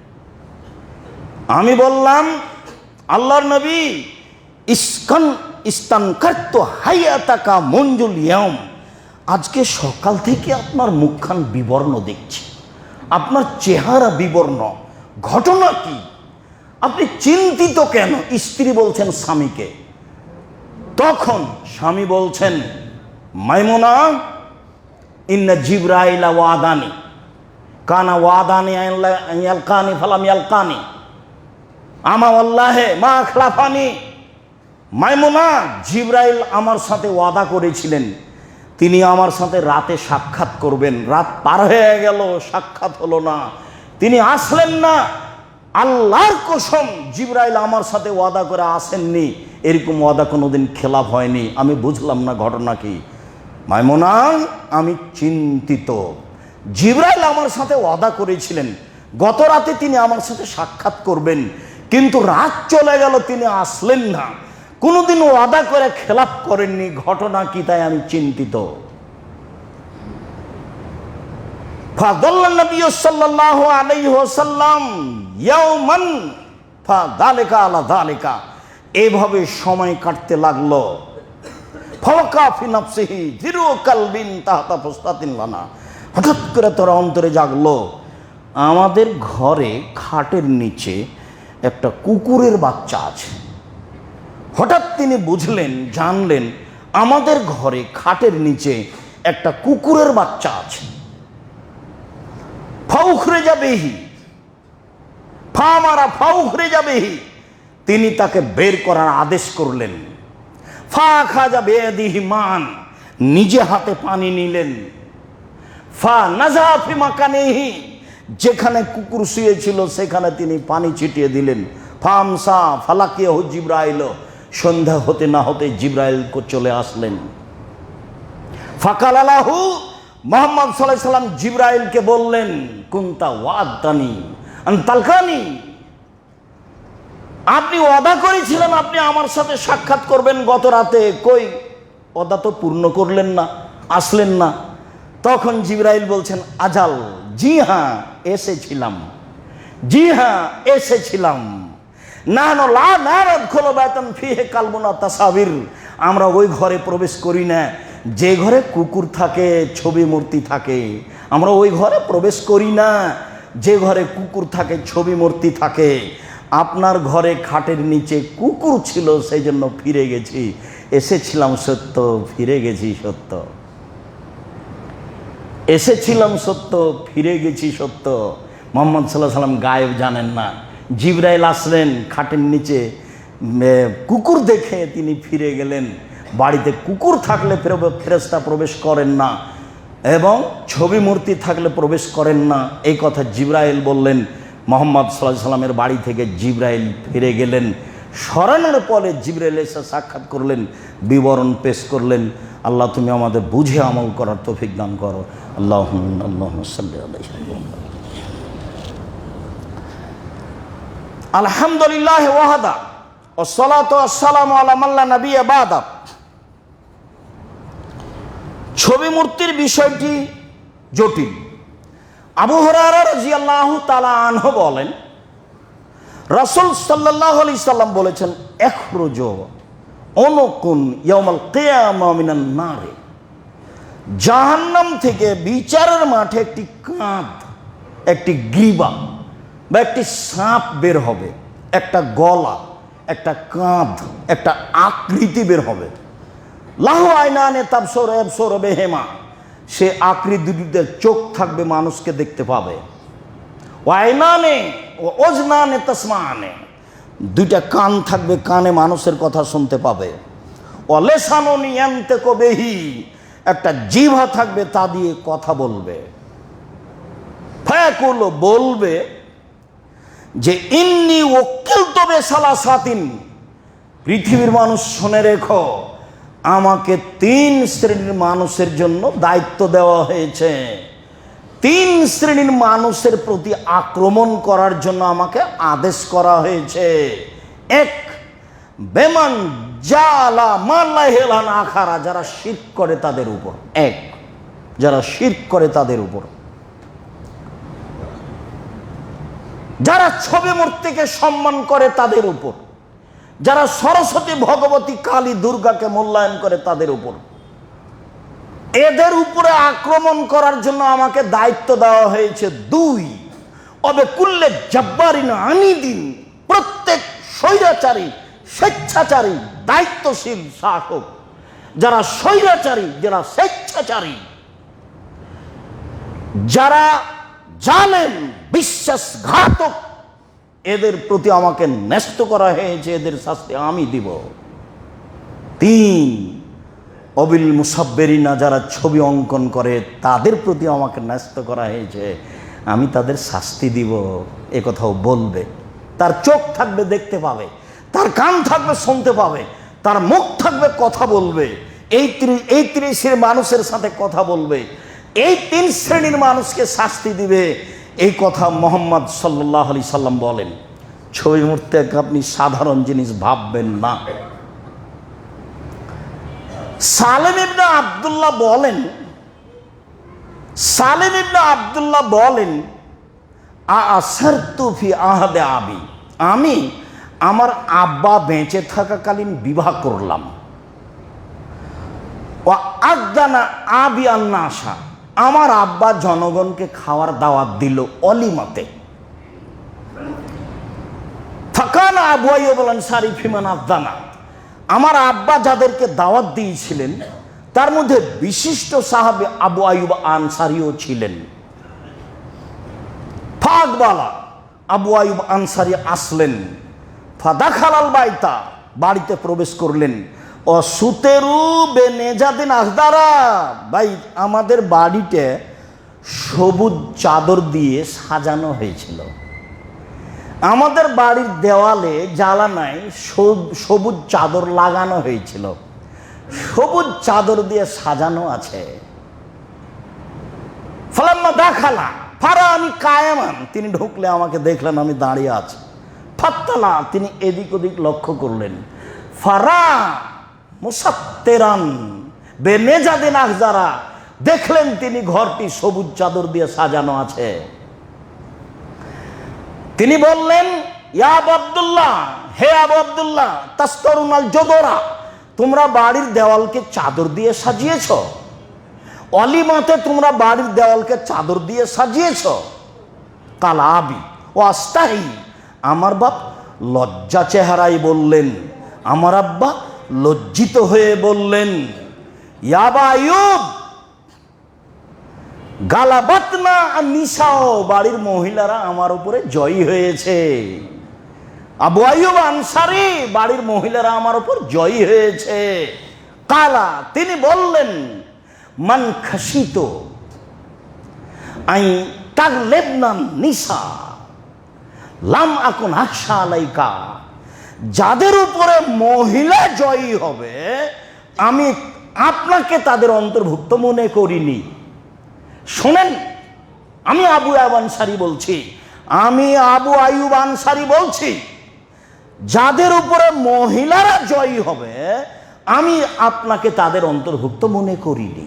আমি বললাম, আল্লাহর নবী, ইস্তানকারতু হায়াতাকা মুনজুল ইয়াউম, আজকে সকাল থেকে আপনার মুখখান বিবর্ণ দেখছি, আপনার চেহারা বিবর্ণ, ঘটনা কি? আপনি চিন্তিত কেন? স্ত্রী বলছেন স্বামীকে। তখন স্বামী বলছেন, মাইমুনা, ইন্না জিবরাইলা ওয়াদানি কানা ওয়াদানি ইয়ালকানি ফালাম ইয়ালকানি আমা ওয়াল্লাহি মা আখলাফানি। মাইমুনা, জিবরাইল আমার সাথে ওয়াদা করেছিলেন, তিনি আমার সাথে রাতে সাক্ষাৎ করবেন। রাত পার হয়ে গেল, সাক্ষাৎ হলো না, তিনি আসলেন না। আল্লাহর কসম, জিবরাইল আমার সাথে ওয়াদা করে আসেননি, এরকম ওয়াদা কোনোদিন খেলাফ হয়নি। আমি বুঝলাম না ঘটনা কি। মাইমুনা, আমি চিন্তিত। জিবরাইল আমার সাথে ওয়াদা করেছিলেন গত রাতে তিনি আমার সাথে সাক্ষাৎ করবেন, কিন্তু রাত চলে গেল, তিনি আসলেন না। কোনোদিন ওয়াদা করে খেলাফ করেননি, ঘটনা কি তাই আমি চিন্তিত। ফাদাল্লান নবী সাল্লাল্লাহু আলাইহি ওয়াসাল্লাম ইয়াওমান ফাযালিকা আলা যালিকা, এইভাবে সময় কাটতে লাগলো। ফাওয়াকা ফি নাফসিহি যিরু কালবিন তাহতা ফুসতাতিন লানা, হঠাৎ করে তার অন্তরে জাগলো, আমাদের ঘরে খাটের নিচে একটা কুকুরের বাচ্চা আছে। হঠাৎ তিনি বুঝলেন, জানলেন, আমাদের ঘরে খাটের নিচে একটা কুকুরের বাচ্চা আছে। ফাউখরে যাবেহি, ফাউখরে যাবেহি, তিনি তাকে বের করার আদেশ করলেন। ফা খাজা বেয়াদিহি মান, নিজে হাতে পানি নিলেন। ফা নাজা ফি মাকানিহি, যেখানে কুকুর শুয়েছিল সেখানে তিনি পানি ছিটিয়ে দিলেন। ফামসা ফালাকিয়াহু জিবরাইল, সন্ধ্যা হতে না হতে জিবরাইল চলে আসলেন। ফাকালালাহু, মুহাম্মদ সাল্লাল্লাহু আলাইহি সাল্লাম জিবরাইলকে বললেন, কুনতা ওয়াদানি আন তালকানি, আপনি ওয়াদা করেছিলেন আপনি আমার সাথে সাক্ষাৎ করবেন গত রাতে, কই ওয়াদা তো পূর্ণ করলেন না, আসলেন না। তখন জিবরাইল বলছেন, আজাল, জি হ্যাঁ এসেছিলাম, জি হ্যাঁ এসেছিলাম। নাহনু লা নাদখুলু বাইতান ফিহি কালবুন তাসাবির, আমরা ওই ঘরে প্রবেশ করি না যে ঘরে কুকুর থাকে, ছবি মূর্তি থাকে। আমরা ওই ঘরে প্রবেশ করি না যে ঘরে কুকুর থাকে, ছবি মূর্তি থাকে। আপনার ঘরে খাটের নিচে কুকুর ছিল, সেই জন্য ফিরে গেছি। এসেছিলাম সত্য, ফিরে গেছি সত্য। এসেছিলাম সত্য, ফিরে গেছি সত্য। মুহাম্মদ সাল্লাল্লাহু আলাইহি সাল্লাম গায়েব জানেন না। জিবরাইল আসলেন, খাটের নিচে কুকুর দেখে তিনি ফিরে গেলেন। বাড়িতে কুকুর থাকলে ফেরেশতা প্রবেশ করেন না। এবং ছবি মূর্তি থাকলে প্রবেশ করেন না, এই কথা জিবরাইল বললেন। মুহাম্মদ সাল্লাল্লাহু আলাইহি সাল্লামের বাড়ি থেকে জিবরাইল ফিরে গেলেন। সরানোর পরে জিবরাইল এসে সাক্ষাৎ করলেন, বিবরণ পেশ করলেন। আল্লাহ তুমি আমাদের বুঝে আমল করার তৌফিক দান করো। আল্লাহুম্মা সাল্লি আলাইহি আলহামদুলিল্লাহ ওয়াহদা ওয়াসসালাতু ওয়াসসালামু আলা মান লা নাবিয়্যা বাদা। ছবি মূর্তির বিষয়টি জটিল। আবু হুরায়রা রাদিয়াল্লাহু তাআলা আনহু বলেন, রাসূল সাল্লাল্লাহু আলাইহি সাল্লাম বলেছেন, ইখরুজু উনুকুন ইয়াউমাল কিয়ামা মিনান নার। জাহান্নাম থেকে বিচারের মাঠে একটি কাঁধ, একটি গ্রীবা বা একটি সাপ বের হবে, একটা গলা, একটা কাঁধ, একটা আকৃতি বের হবে। লাহু আইনানে তাবসুর আবসুর বিহিমা, সে আকৃতি দুটিতে চোখ থাকবে, মানুষকে দেখতে পাবে। ওয়াইনানে ও ওজনানে তাসমানে, দুইটা কান থাকবে, কানে মানুষের কথা শুনতে পাবে। ও লেসানুন ইয়ানতাকু বিহি, একটা জিহ্বা থাকবে, তা দিয়ে কথা বলবে। ফায়াকুল, বলবে যে ইন্নী ওয়াক্কিলতু বিসালাসাতিন, পৃথিবীর মানুষ শুনে রেখো, আমাকে 3 শ্রেণীর মানুষের জন্য দায়িত্ব দেওয়া হয়েছে। 3 শ্রেণীর মানুষের প্রতি আক্রমণ করার জন্য আমাকে আদেশ করা হয়েছে। 1, বেমান জালা মাল্লাহিলান আখারা, যারা শিরক করে তাদের উপর। 1, যারা শিরক করে তাদের উপর। যারা ছবি মূর্তিকে সম্মান করে তাদের উপর। যারা সরস্বতী, ভগবতী, কালী, দুর্গাকে মূল্যায়ন করে তাদের উপর। এদের উপরে আক্রমণ করার জন্য আমাকে দায়িত্ব দেওয়া হয়েছে। 2, অবে কুল্লে জাব্বারিন আনিদিন, প্রত্যেক স্বৈরাচারী, স্বেচ্ছাচারী, দায়িত্বশীল শাসক, যারা স্বৈরাচারী, যারা স্বেচ্ছাচারী, যারা জালেম, বিশ্বাসঘাতক, এদের প্রতি আমাকে ন্যস্ত করা হয়েছে, এদের শাস্তি আমি দিব। 3, অবিল মুসাব্বিরিনা, যারা ছবি অঙ্কন করে তাদের প্রতি আমাকে ন্যস্ত করা হয়েছে, আমি তাদের শাস্তি দিব। এ কথাও বলবে। তার চোখ থাকবে, দেখতে পাবে, তার কান থাকবে, শুনতে পাবে, তার মুখ থাকবে, কথা বলবে। এই 30 মানুষের সাথে কথা বলবে। এই 3 শ্রেণীর মানুষকে শাস্তি দিবে, এই কথা মুহাম্মদ সাল্লাল্লাহু আলাইহি সাল্লাম বলেন। ছবি মূর্তিকে আপনি সাধারণ জিনিস ভাববেন না। সালেম ইবনে আব্দুল্লাহ বলেন, আসারতু ফি আহাদে আবি, আমি আমার আব্বা বেঁচে থাকাকালীন বিবাহ করলাম। ও আদানা আবি আন্নাসা, আমার আব্বা জনগণকে খাওয়ার দাওয়াত দিল অলিমাতে। ফাকানা আবু আইয়ুব আল-আনসারী ফিমান আদানা, আমার আব্বা যাদেরকে দাওয়াত দিয়েছিলেন তার মধ্যে বিশিষ্ট সাহাবী আবু আইয়ুব আনসারীও ছিলেন। ফাকবালা, আবু আইয়ুব আনসারী আসলেন। ফাদাখালাল বাইতা, বাড়িতে প্রবেশ করলেন। ও সুতেরু বেনেজাদিন আখদারা, ভাই আমাদের বাড়িতে সবুজ চাদর দিয়ে সাজানো হয়েছিল। আমাদের বাড়ির দেওয়ালে জ্বালানায় সবুজ চাদর লাগানো হয়েছিল, সবুজ চাদর দিয়ে সাজানো আছে। ফালাম্মা দাখালা ফারা আমি কায়ামান, তিনি ঢুকলে আমাকে দেখলেন আমি দাঁড়িয়ে আছি। ফাত্তালা, তিনি এদিক ওদিক লক্ষ্য করলেন। ফারা মুসাত্তেরান বেনেজাদিন আখজারা, দেখলেন তিনি ঘরটি সবুজ চাদর দিয়ে সাজানো আছে। তিনি বললেন, ইয়া আবু আব্দুল্লাহ, হে আবু আব্দুল্লাহ, তাস্তরুনাল জোদরা, তোমরা বাড়ির দেওয়ালকে চাদর দিয়ে সাজিয়েছ? অলিমাতে তোমরা বাড়ির দেওয়ালকে চাদর দিয়ে সাজিয়েছ? কালা আবি ও আস্তাহি, আমার বাপ লজ্জা চেহারায় বললেন, আমার আব্বা লজ্জিত হয়ে বললেন, ইয়া আবা আইয়ুব গালাবাতনা নিসাও, বাড়ির মহিলারা আমার উপরে জয়ী হয়েছে। আবু আইয়ুব আনসারী, বাড়ির মহিলারা আমার উপর জয়ী হয়েছে। কালা, তিনি বললেন, মান খাসিত আই তাগলেবনান নিসা লাম আকুন আখশা আলাইকা, যাদের উপরে মহিলা জয়ী হবে আমি আপনাকে তাদের অন্তর্ভুক্ত মনে করিনি। শোনেন, আমি আবু আয়ুব আনসারী বলছি, আমি আবু আয়ুব আনসারী বলছি, যাদের উপরে মহিলারা জয়ী হবে আমি আপনাকে তাদের অন্তর্ভুক্ত মনে করিনি।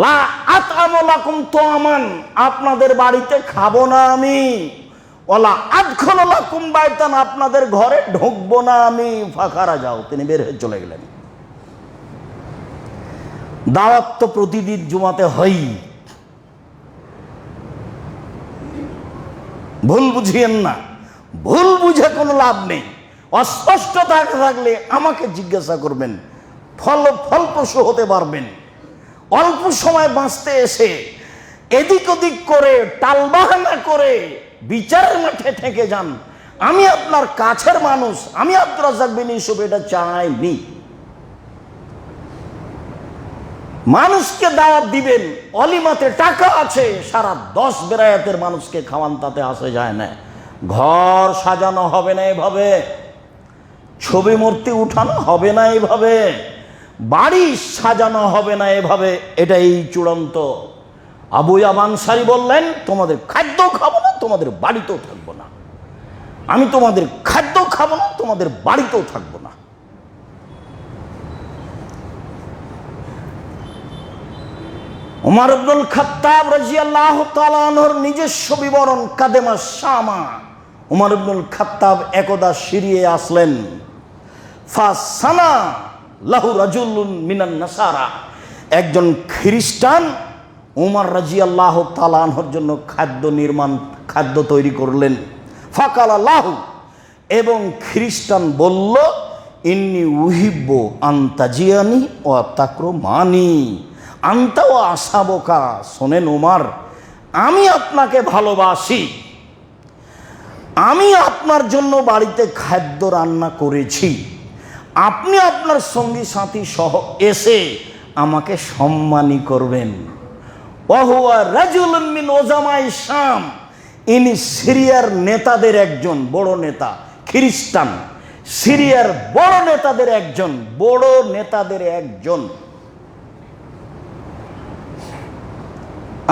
লা আতআমু লাকুম তুআমান, আপনাদের বাড়িতে খাবো না আমি। ওয়ালা আদখুলু লাকুম বাইতান, আপনাদের ঘরে ঢুকবো না আমি। ফাখারা যাও, তিনি বের হয়ে চলে গেলেন। দাওয়াত তো প্রতিদিন জুমাতে হই, ভুল বুঝিয়েন না, ভুল বুঝে কোনো লাভ নেই। অস্পষ্ট থাকলে আমাকে জিজ্ঞাসা করবেন, ফলপ্রসূ হতে পারবেন। অল্প সময় বাঁচতে এসে এদিক ওদিক করে টালবাহানা করে বিচারের মাঠে থেকে যান। আমি আপনার কাছের মানুষ, আমি আব্দুর রাজ্জাক বিন ইউসুফ এটা চাইনি। মানুষকে দাওয়াত দিবেন, অলিমাতে টাকা আছে, সারা 10 বেরায়াতের মানুষকে খাওয়ান, তাতে আসে যায় না। ঘর সাজানো হবে না এভাবে, ছবি মূর্তি উঠানো হবে না এভাবে, বাড়ি সাজানো হবে না এভাবে, এটাই চূড়ান্ত। আবু আয়ুব আনসারী বললেন, তোমাদের খাদ্য খাবো না, তোমাদের বাড়িতেও থাকবো না। আমি তোমাদের খাদ্য খাবো না, তোমাদের বাড়িতেও থাকবো না। ওমর ইবনুল খাত্তাব রাদিয়াল্লাহু তাআলা আনহুর নিজস্ব বিবরণ, কাদেমা শামা। ওমর ইবনুল খাত্তাব একদা সিরিয়ে আসলেন। ফাসানা লাহু রাজুলুন মিনান নাসারা, একজন খ্রিস্টান ওমর রাদিয়াল্লাহু তাআলা আনহুর জন্য খাদ্য তৈরি করলেন। ফাকালা লাহু, এবং খ্রিস্টান বলল, ইন্নী উহিব্বু আনতাজিয়ানি ওয়া তাকরুমানি আনতা ওয়া আসহাবুকা। শোনেন ওমর, আমি আপনাকে ভালোবাসি, আমি আপনার জন্য বাড়িতে খাদ্য রান্না করেছি, আপনি আপনার সঙ্গী সাথী সহ এসে আমাকে সম্মানী করবেন। ওয়াহুয়া রাজুলুন মিন ওজামাই শাম, ইনি সিরিয়ার নেতাদের একজন, বড় নেতা, খ্রিস্টান, সিরিয়ার বড় নেতাদের একজন।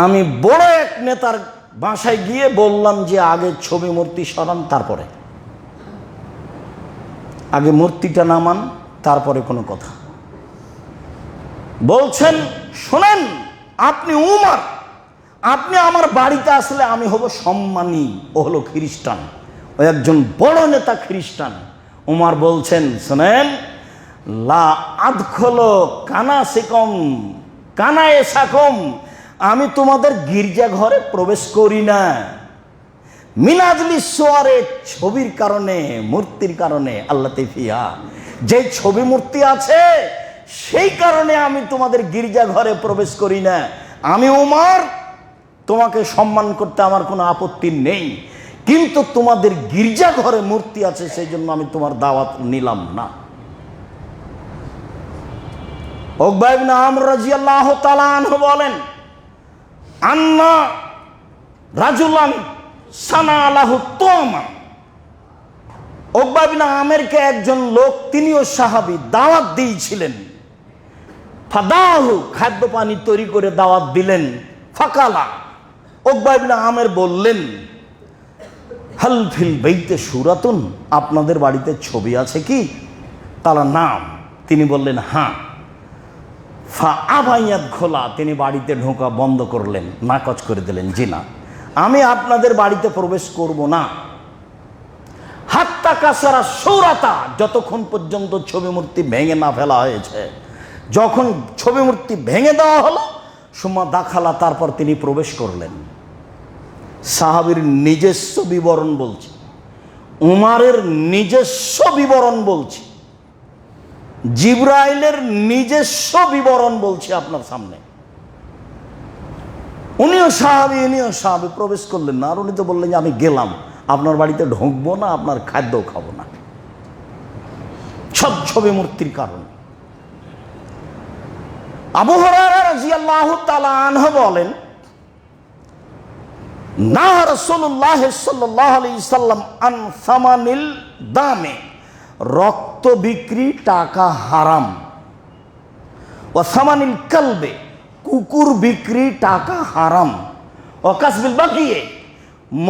আমি বড় এক নেতার বাসায় গিয়ে বললাম যে আগে ছবি মূর্তি সরান, তারপরে আগে মূর্তিটা নামান, তারপরে কোনো কথা। বলছেন, শোনেন, আপনি উমর, আপনি আমার বাড়িতে আসলে আমি হব সম্মানী। ও হলো খ্রিস্টান, ও একজন বড় নেতা খ্রিস্টান। উমর বলছেন, শোনেন, লা আদখুলু কানাসিকুম কানায়েসাকুম, আমি তোমাদের গির্জা ঘরে প্রবেশ করি না। মিনাজলি সোয়ারে, ছবির কারণে, মূর্তির কারণে, আল্লাহ তেফিয়া, যে ছবি মূর্তি আছে সেই কারণে আমি তোমাদের গির্জা ঘরে প্রবেশ করি না। আমি উমর, তোমাকে সম্মান করতে আমার কোনো আপত্তি নেই, কিন্তু তোমাদের গির্জা ঘরে মূর্তি আছে, সেই জন্য আমি তোমার দাওয়াত নিলাম না। উকবা ইবনে আমর রাদিয়াল্লাহু তাআলা আনহু বলেন, আন্না রাজুলান সানা আলাহু তুমা, উকবা ইবনে আমেরকে একজন লোক, তিনিও সাহাবী, দাওয়াত দিয়েছিলেন। ফাদাহু, খাদ্য পানি তৈরি করে দাওয়াত দিলেন। ফাকালা, উকবা ইবনে আমের বললেন, হাল ফিল বাইতে সূরাতুন, আপনাদের বাড়িতে ছবি আছে কি? তারা নাম, তিনি বললেন হ্যাঁ। ফা আবাইয়াত খোলা, তিনি বাড়িতে ঢোকা বন্ধ করলেন, নাকচ করে দিলেন, জি না, আমি আপনাদের বাড়িতে প্রবেশ করব না। হাত্তা কাসারা সৌরাতা, যতক্ষণ পর্যন্ত ছবি মূর্তি ভেঙে না ফেলা হয়েছে। যখন ছবি মূর্তি ভেঙে দেওয়া হলো, সুম্মা দাখালা, তারপর তিনি প্রবেশ করলেন। সাহাবীর নিজস্ব বিবরণ বলছি, উমারের নিজস্ব বিবরণ বলছি, জিবরাইলের নিজস্ব বিবরণ বলছি আপনার সামনে। উনিও সাহাবী প্রবেশ করলেন না, আর উনি তো বললেন যে আমি গেলাম, আপনার বাড়িতে ঢুকবো না, আপনার খাদ্য খাবো না, সব ছবি মূর্তির কারণে। আবু হুরায়রা রাদিয়াল্লাহু তাআলা আনহু বলেন, না রাসূলুল্লাহ সাল্লাল্লাহু আলাইহি সাল্লাম আন সামানিল দামে, রক্ত বিক্রি টাকা হারাম, ও সামানিল কালবে, কুকুর বিক্রি টাকা হারাম, ও কাসবিল বাকিয়ে,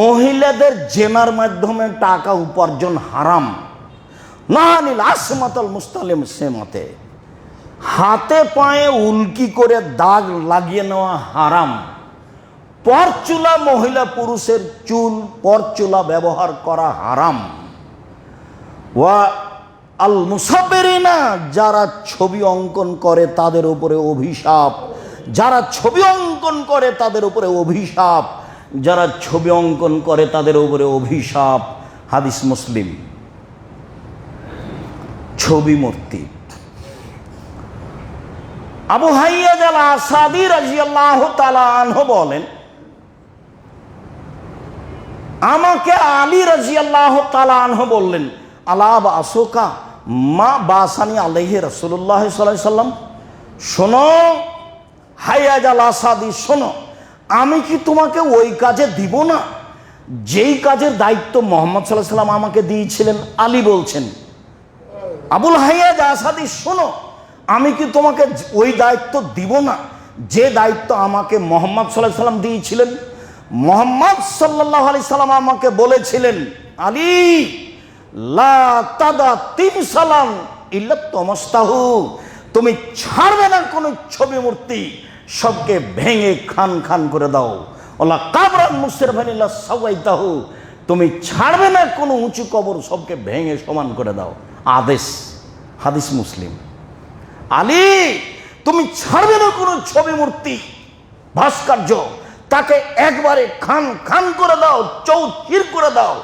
মহিলাদের জেনার মাধ্যমে টাকা উপার্জন হারাম, নাহানিল আসমাতাল মুস্তালিম সেমাতে, হাতে পায়ে উল্কি করে দাগ লাগিয়ে নেওয়া হারাম, পরচুলা মহিলা পুরুষের চুল পরচুলা ব্যবহার করা হারাম, ওয়া আল মুসাব্বিরিনা, যারা ছবি অঙ্কন করে তাদের উপরে অভিশাপ, যারা ছবি অঙ্কন করে তাদের উপরে অভিশাপ, যারা ছবি অঙ্কন করে তাদের উপরে অভিশাপ। হাদিস মুসলিম। ছবি মূর্তি। আবু হাইয়াজ আল আসাদি রাদিয়াল্লাহু তাআলা আনহু বলেন, আমাকে আলী রাদিয়াল্লাহু তাআলা আনহু বললেন, আলা বাসুকা মা বাসানি আলাইহি রাসূলুল্লাহ সাল্লাল্লাহু আলাইহি সাল্লাম, শোনো হাইয়াজ আল আসাদি, শোনো, আমি কি তোমাকে ওই কাজে দিব না যেই কাজের দায়িত্ব মুহাম্মদ সাল্লাল্লাহু আলাইহি সাল্লাম আমাকে দিয়েছিলেন? আলী বলছেন, আবুল হাইয়াজ আসাদি, শোনো, আমি কি তোমাকে ওই দায়িত্ব দিব না যে দায়িত্ব আমাকে মুহাম্মদ সাল্লাল্লাহু আলাইহি সাল্লাম দিয়েছিলেন? মুহাম্মদ সাল্লাল্লাহু আলাইহি সাল্লাম আমাকে বলেছিলেন, আলী লা তাদা তিমসালান ইল্লা তামাস্তাহু, তুমি ছাড়বে না কোনো ছবি মূর্তি, সবকে ভেঙে খান খান করে দাও। ওলা কাবরান মুসরিফান ইল্লা সাওয়াইতাহু, তুমি ছাড়বে না কোনো উঁচু কবর, সবকে ভেঙে সমান করে দাও। আদেশ। হাদিস মুসলিম। আলী, তুমি ছাড়বে না কোনো ছবি মূর্তি ভাস্কর্য, তাকে একবারে খান খান করে দাও, চৌচির করে দাও।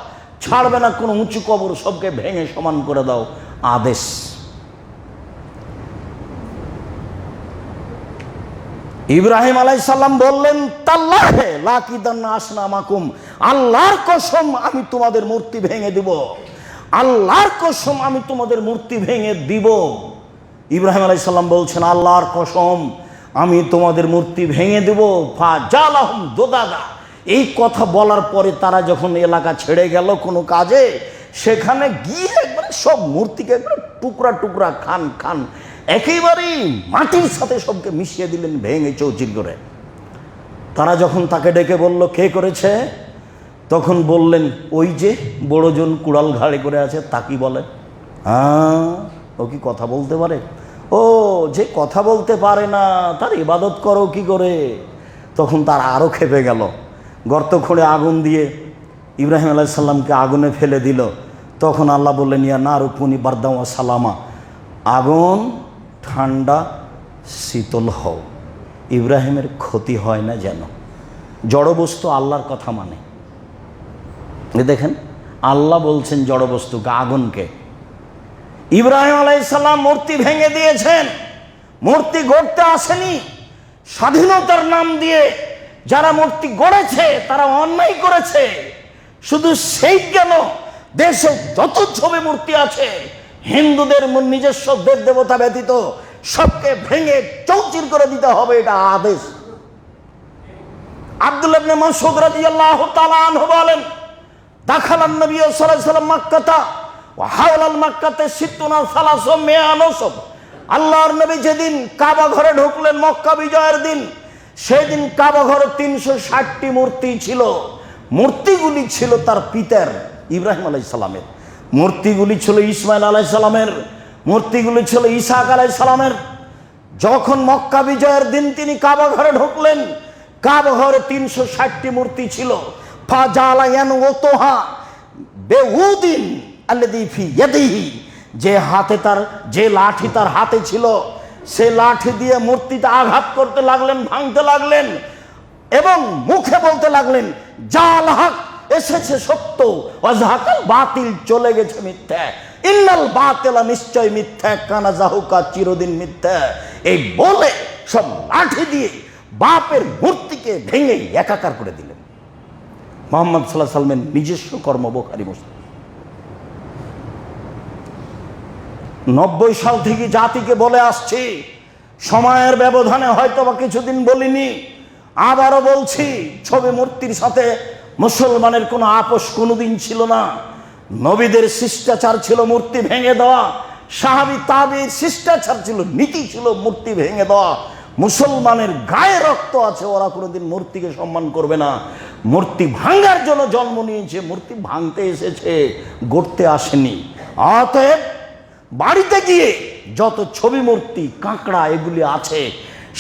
ছাড়বে না কোনো উঁচু কবর, সবকে ভেঙে সমান করে দাও। আদেশ। ইব্রাহিম আলাইহিস সালাম বললেন, তাল্লাহে লাকিদান্না আসনামাকুম, আল্লাহর কসম আমি তোমাদের মূর্তি ভেঙে দিব, আল্লাহর কসম আমি তোমাদের মূর্তি ভেঙে দিব। ইব্রাহিম আলাইহিস সালাম বলছেন, আল্লাহর কসম আমি তোমাদের মূর্তি ভেঙে দেব। ফাজালাহুম দুদাদা, এই কথা বলার পরে তারা যখন এলাকা ছেড়ে গেল কোনো কাজে, সেখানে গিয়ে একবারে সব মূর্তিকে একবারে টুকরা টুকরা খান খান একেবারেই মাটির সাথে সবকে মিশিয়ে দিলেন, ভেঙে চৌচির করে। তারা যখন তাকে ডেকে বলল, কে করেছে? তখন বললেন, ওই যে বড়জন কুড়াল ঘাড়ে করে আছে, তা কি বলে? হ্যাঁ, ও কি কথা বলতে পারে? ও যে কথা বলতে পারে না, তার ইবাদত করো কি করে? তখন তার আরও খেপে গেল, গর্ত খুঁড়ে আগুন দিয়ে ইব্রাহিম আলাইহিস সালামকে আগুনে ফেলে দিল। তখন আল্লাহ বললেন, ইয়া নারু কুনি বারদাম ওয়া সালামা, আগুন ঠান্ডা শীতল হও, ইব্রাহিমের ক্ষতি হয় না যেন। জড়বস্তু আল্লাহর কথা মানে। দেখেন, আল্লাহ বলছেন জড়বস্তুকে, আগুনকে। ইব্রাহিম আলাইহিস সালাম মূর্তি ভেঙে দিয়েছেন, মূর্তি গড়তে আসেনি। স্বাধীনতার নাম দিয়ে যারা মূর্তি গড়েছে তারা অন্যায় করেছে। শুধু সেই কেন, দেশে যত ছবি মূর্তি আছে হিন্দুদের নিজস্ব দেব দেবতা ব্যতীত সবকে ভেঙে চৌচির করে দিতে হবে, এটা আদেশ। আব্দুল্লাহ ইবনে মাসউদ রাদিয়াল্লাহু তাআলা আনহু বলেন, দাখালান নবী সাল্লাল্লাহু আলাইহি ওয়াসাল্লাম মক্কাতা ওয়া হাওলাল মক্কাতে সিত্তুনা সালাসু মিয়া নসব। আল্লাহর নবী যেদিন কাবা ঘরে ঢুকলেন মক্কা বিজয়ের দিন, সেদিন কাবা ঘরে 360টি মূর্তি ছিল। মূর্তিগুলি ছিল তার পিতার ইব্রাহিম আলাইহিস সালামের, মূর্তিগুলি ছিল ইসমাইল আলাইহিস সালামের, মূর্তিগুলি ছিল ইসাক আলাইহিস সালামের। যখন মক্কা বিজয়ের দিন তিনি কাবা ঘরে ঢুকলেন, কাবা ঘরে 360টি মূর্তি ছিল। ফাজালা ইয়ানওতুহা বিউদিন আল্লাযী ফি ইয়াদিহি, যে হাতে তার, যে লাঠি তার হাতে ছিল, সে লাঠি দিয়ে মূর্তিতে আঘাত করতে লাগলেন, ভাঙতে লাগলেন এবং মুখে বলতে লাগলেন, জাল হক, এসেছে সত্য, ওয়াজহাকাল বাতিল, চলে গেছে মিথ্যা, ইন্নাল বাতিলা, নিশ্চয় মিথ্যা, কানা জাহুকা, চিরদিন মিথ্যা। এই বলে সব লাঠি দিয়ে বাপের মূর্তিকে ভেঙে একাকার করে দিলেন। মুহাম্মদ সাল্লাল্লাহু আলাইহি ওয়াসাল্লামের নিজস্ব কর্ম, বুখারী মুসলিম। 90 সাল থেকে জাতিকে বলে আসছে, সময়ের ব্যবধানে হয়তো বা কিছুদিন বলিনি, আবারও বলছি, ছবি মূর্তির সাথে মুসলমানের কোনো আপোষ কোনোদিন ছিল না। নবীদের শিষ্টাচার ছিল মূর্তি ভেঙে দেওয়া, সাহাবী তাবেঈর শিষ্টাচার ছিল, নীতি ছিল মূর্তি ভেঙে দেওয়া। মুসলমানের গায়ে রক্ত আছে, ওরা কোনোদিন মূর্তিকে সম্মান করবে না। মূর্তি ভাঙার জন্য জন্ম নিয়েছে, মূর্তি ভাঙতে এসেছে, গড়তে আসেনি। অতএব বাড়িতে গিয়ে যত ছবি মূর্তি কাঁকড়া এগুলি আছে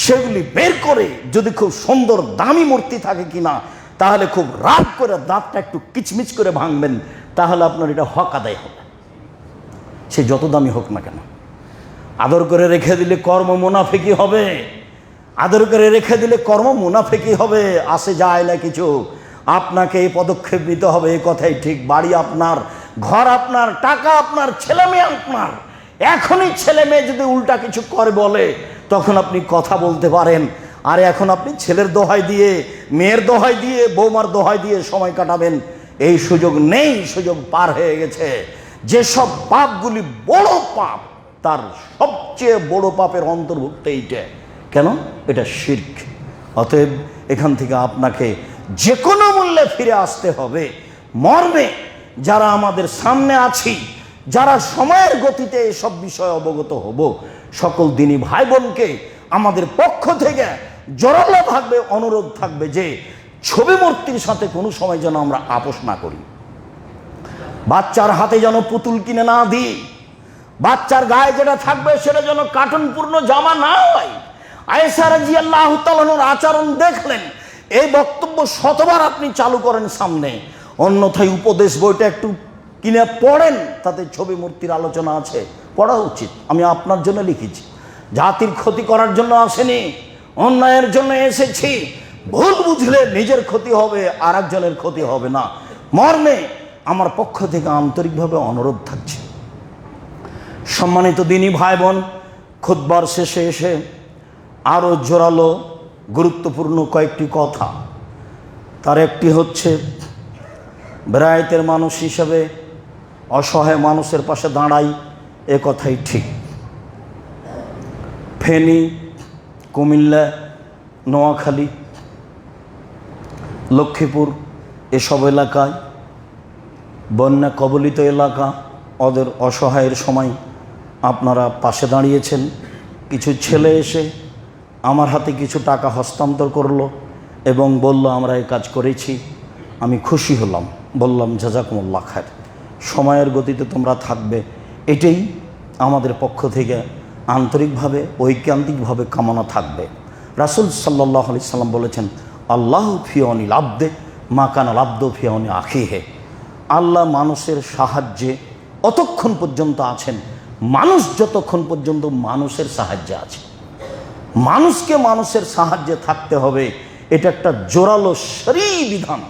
সেগুলি বের করে, যদি খুব সুন্দর দামি মূর্তি থাকে কিনা, তাহলে খুব রাগ করে দাঁতটা একটু কিচমিচ করে ভাঙবেন, তাহলে আপনার এটা হক আদায় হবে, সে যত দামি হোক না কেন। আদর করে রেখে দিলে কর্ম মুনাফিকি হবে, আদর করে রেখে দিলে কর্ম মুনাফিকি হবে, আসে যায় না কিছু। আপনাকে এই পদক্ষেপ নিতে হবে, এই কথাই ঠিক। বাড়ি আপনার, ঘর আপনার, টাকা আপনার, ছেলে মেয়ে আপনার। এখনই ছেলে মেয়ে যদি উল্টা কিছু করে বলে, তখন আপনি কথা বলতে পারেন। আর এখন আপনি ছেলের দোহাই দিয়ে, মেয়ের দোহাই দিয়ে, বৌমার দোহাই দিয়ে সময় কাটাবেন, এই সুযোগ নেই, সুযোগ পার হয়ে গেছে। যেসব পাপগুলি বড় পাপ, তার সবচেয়ে বড় পাপের অন্তর্ভুক্ত এইটা। কেন? এটা শিরক। অতএব এখান থেকে আপনাকে যে কোনো মূল্যে ফিরে আসতে হবে। মর্মে যারা আমাদের সামনে আছি, যারা সময়ের গতিতে এসব বিষয়ে অবগত হব, সকল দিনী ভাই বোনকে আমাদের পক্ষ থেকে জোরালো থাকবে, অনুরোধ থাকবে যে ছবি মূর্তির সাথে কোনো সময় যেন আমরা আপোষ না করি। বাচ্চার হাতে যেন পুতুল কিনে না দিই, বাচ্চার গায়ে যেটা থাকবে সেটা যেন কার্টুনপূর্ণ জামা না হয়। আয়েশা রাদিয়াল্লাহু তাআলার আচরণ দেখলেন, এই বক্তব্য শতবার আপনি চালু করেন সামনে, অন্যথায় উপদেশ বইটা একটু কিনে পড়েন, তাতে ছবি মূর্তির আলোচনা আছে, পড়া উচিত। আমি আপনার জন্য লিখেছি, জাতির ক্ষতি করার জন্য আসেনি, অন্যায়ের জন্য এসেছি। ভুল বুঝলে নিজের ক্ষতি হবে, আর একজনের ক্ষতি হবে না। মর্মে আমার পক্ষ থেকে আন্তরিকভাবে অনুরোধ থাকছে। সম্মানিত দিনী ভাই বোন, খুতবার শেষে এসে আরও জোরালো গুরুত্বপূর্ণ কয়েকটি কথা। তার একটি হচ্ছে, বেরায়েতের মানুষ হিসাবে অসহায় মানুষের পাশে দাঁড়াই, এ কথাই ঠিক। ফেনী, কুমিল্লা, নোয়াখালী, লক্ষ্মীপুর এসব এলাকায়, বন্যা কবলিত এলাকা, ওদের অসহায়ের সময় আপনারা পাশে দাঁড়িয়েছেন। কিছু ছেলে এসে আমার হাতে কিছু টাকা হস্তান্তর করলো এবং বলল, আমরা এই কাজ করেছি। আমি খুশি হলাম, বললাম জাযাকুমুল্লাহ খায়র, সময়ের গতিতে তোমরা থাকবে, এটাই আমাদের পক্ষ থেকে আন্তরিকভাবে ঐকান্তিকভাবে কামনা থাকবে। রাসূল সাল্লাল্লাহু আলাইহি সাল্লাম বলেছেন, আল্লাহ ফিওনিল আব্দে মা কানাল আব্দু ফিওনি আখিহে। আল্লাহ মানুষের সাহায্যে অতক্ষণ পর্যন্ত আছেন, মানুষ যতক্ষণ পর্যন্ত মানুষের সাহায্যে আছে। মানুষকে মানুষের সাহায্যে থাকতে হবে, এটা একটা জোরালো শরঈ বিধান,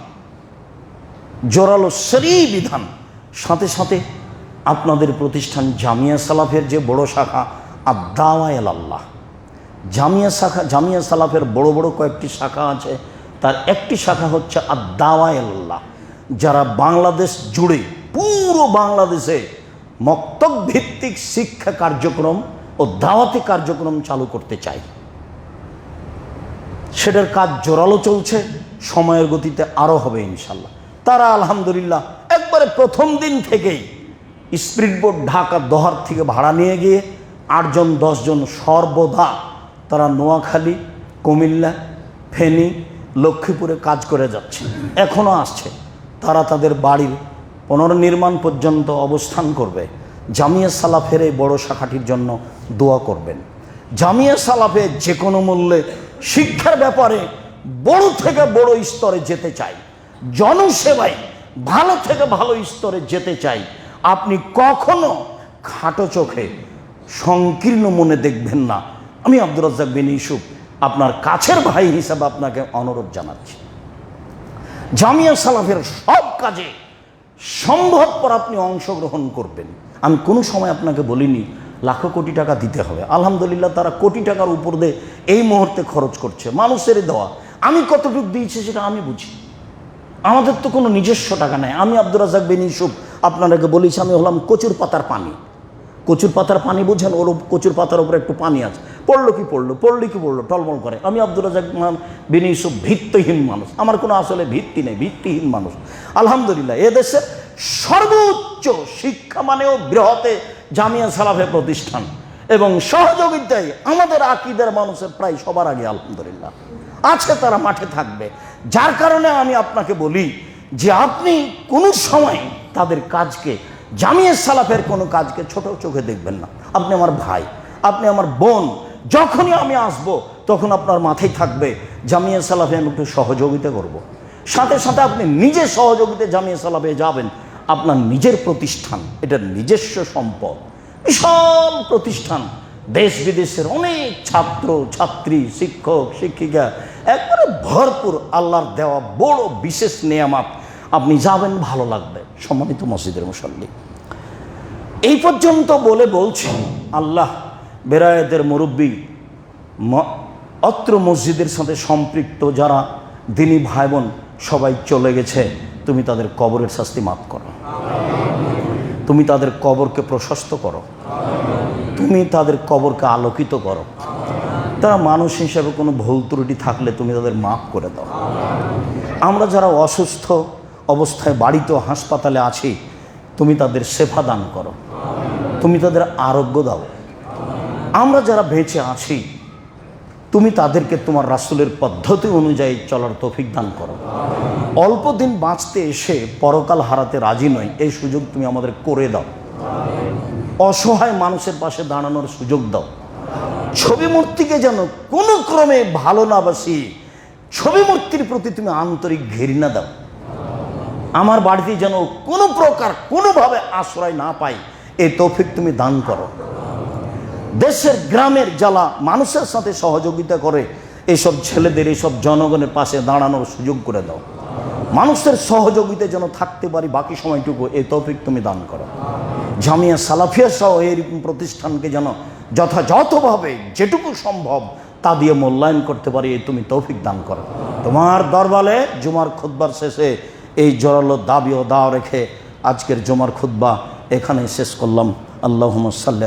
জোরালো শরঈ বিধান। সাথে সাথে আপনাদের প্রতিষ্ঠান জামিয়া সালাফের যে বড় শাখা আদ-দাওয়া ইলাল্লাহ, জামিয়া সালাফের বড় বড় কয়েকটি শাখা আছে, তার একটি শাখা হচ্ছে আদ-দাওয়া ইলাল্লাহ, যারা বাংলাদেশ জুড়ে, পুরো বাংলাদেশে মক্তব ভিত্তিক শিক্ষা কার্যক্রম ও দাওয়াতি কার্যক্রম চালু করতে চায়। সেটার কাজ জোরালো চলছে, সময়ের গতিতে আরও হবে ইনশাল্লাহ। তারা আলহামদুলিল্লাহ একবারে প্রথম দিন থেকেই স্পিড বোট ঢাকা দোহার থেকে ভাড়া নিয়ে গিয়ে 8 জন 10 জন সর্বদা তারা নোয়াখালী, কুমিল্লা, ফেনী, লক্ষ্মীপুরে কাজ করে যাচ্ছে, এখনও আসছে। তারা তাদের বাড়ির পুনর্নির্মাণ পর্যন্ত অবস্থান করবে। জামিয়া সালাফের এই বড় শাখাটির জন্য দোয়া করবেন। জামিয়া সালাফে যে কোনো মূল্যে শিক্ষার ব্যাপারে বড় থেকে বড় স্তরে যেতে চাই, জনসেবায় ভালো থেকে ভালো স্তরে যেতে চাই। আপনি কখনো খাটো চোখে সংকীর্ণ মনে দেখবেন না। আমি আব্দুর রাজ্জাক বিন ইউসুফ আপনার কাছের ভাই হিসাবে আপনাকে অনুরোধ জানাচ্ছি, জামিয়া সালাফের সব কাজে সম্ভবপর আপনি অংশগ্রহণ করবেন। আমি কোনো সময় আপনাকে বলিনি লাখো কোটি টাকা দিতে হবে। আলহামদুলিল্লাহ তারা কোটি টাকার উপর দিয়ে এই মুহূর্তে খরচ করছে, মানুষের দেওয়া। আমি কতটুকু দিয়েছি সেটা আমি বুঝি, আমাদের তো কোনো নিজস্ব টাকা নেই। আমি আব্দুর রাজ্জাক বিন ইউসুফ আপনাদেরকে বলেছি, আমি হলাম কচুর পাতার পানি, কচুর পাতার পানি বুঝেন, ওর কচুর পাতার উপরে একটু পানি আছে, পড়লো কি পড়লো টলমল করে। আমি আব্দুর রাজ্জাক বিন ইউসুফ ভিত্তিহীন মানুষ, আমার কোনো আসলে ভিত্তি নেই, ভিত্তিহীন মানুষ। আলহামদুলিল্লাহ এদেশের সর্বোচ্চ শিক্ষা মানেও বৃহতে জামিয়া সালাফে প্রতিষ্ঠান এবং সহযোগিতায় আমাদের আকীদার মানুষের প্রায় সবার আগে আলহামদুলিল্লাহ আছে, তারা মাঠে থাকবে। যার কারণে আমি আপনাকে বলি যে আপনি কোনো সময় তাদের কাজকে, জামিয়া সালাফের কোনো কাজকে ছোট চোখে দেখবেন না। আপনি আমার ভাই, আপনি আমার বোন, যখনই আমি আসব তখন আপনার মাথায় থাকবে জামিয়া সালাফে আমি একটু সহযোগিতা করব। সাথে সাথে আপনি নিজে সহযোগিতা জামিয়া সালাফে যাবেন, আপনার নিজের প্রতিষ্ঠান, এটা নিজস্ব সম্পদ, বিশাল প্রতিষ্ঠান, দেশ বিদেশের অনেক ছাত্র ছাত্রী, শিক্ষক শিক্ষিকা, একবারে ভরপুর আল্লাহর দেওয়া বড় বিশেষ নেয়ামত। আপনি যাবেন, ভালো লাগবে। সম্মানিত মসজিদের মুসল্লি, এই পর্যন্ত বলে বলছি আল্লাহ বেরায়েতের মুরব্বী, অত্র মসজিদের সাথে সম্পৃক্ত যারা দিনী ভাই বোন সবাই চলে গেছে, তুমি তাদের কবরের শাস্তি মাফ করো, তুমি তাদের কবরকে প্রশস্ত করো, তুমি তাদের কবরকে আলোকিত করো। তারা মানুষ হিসাবে কোনো ভুল ত্রুটি থাকলে তুমি তাদের মাফ করে দাও। আমরা যারা অসুস্থ অবস্থায় বাড়িতে হাসপাতালে আছি, তুমি তাদের সেবা দান করো, তুমি তাদের আরোগ্য দাও। আমরা যারা বেঁচে আছি, তুমি তাদেরকে তোমার রাসূলের পদ্ধতি অনুযায়ী চলার তৌফিক দান করো। অল্প দিন বাঁচতে এসে পরকাল হারাতে রাজি নই, এই সুযোগ তুমি আমাদের করে দাও। অসহায় মানুষের পাশে দাঁড়ানোর সুযোগ দাও। ছবি মূর্তিকে যেন কোনো ক্রমে ভালো না বাসি, ছবি মূর্তির প্রতি তুমি আন্তরিক ঘৃণা দাও। আমার বাড়িতে যেন কোনো প্রকার কোনোভাবে আশ্রয় না পাই, এই তৌফিক তুমি দান করো। দেশের গ্রামের যারা মানুষের সাথে সহযোগিতা করে, এইসব ছেলেদের, এইসব জনগণের পাশে দাঁড়ানোর সুযোগ করে দাও। মানুষের সহযোগিতা যেন থাকতে পারি বাকি সময়টুকু, এই তৌফিক তুমি দান করো। জামিয়া সালাফিয়া সহ এরকম প্রতিষ্ঠানকে যেন যথাযথভাবে যেটুকু সম্ভব তা দিয়ে মূল্যায়ন করতে পারি, এই তুমি তৌফিক দান করো। তোমার দরবারে জুমার খুতবার শেষে এই জোরালো দাবি ও দাও রেখে আজকের জুমার খুতবা এখানে শেষ করলাম। আল্লাহুম্মা সাল্লি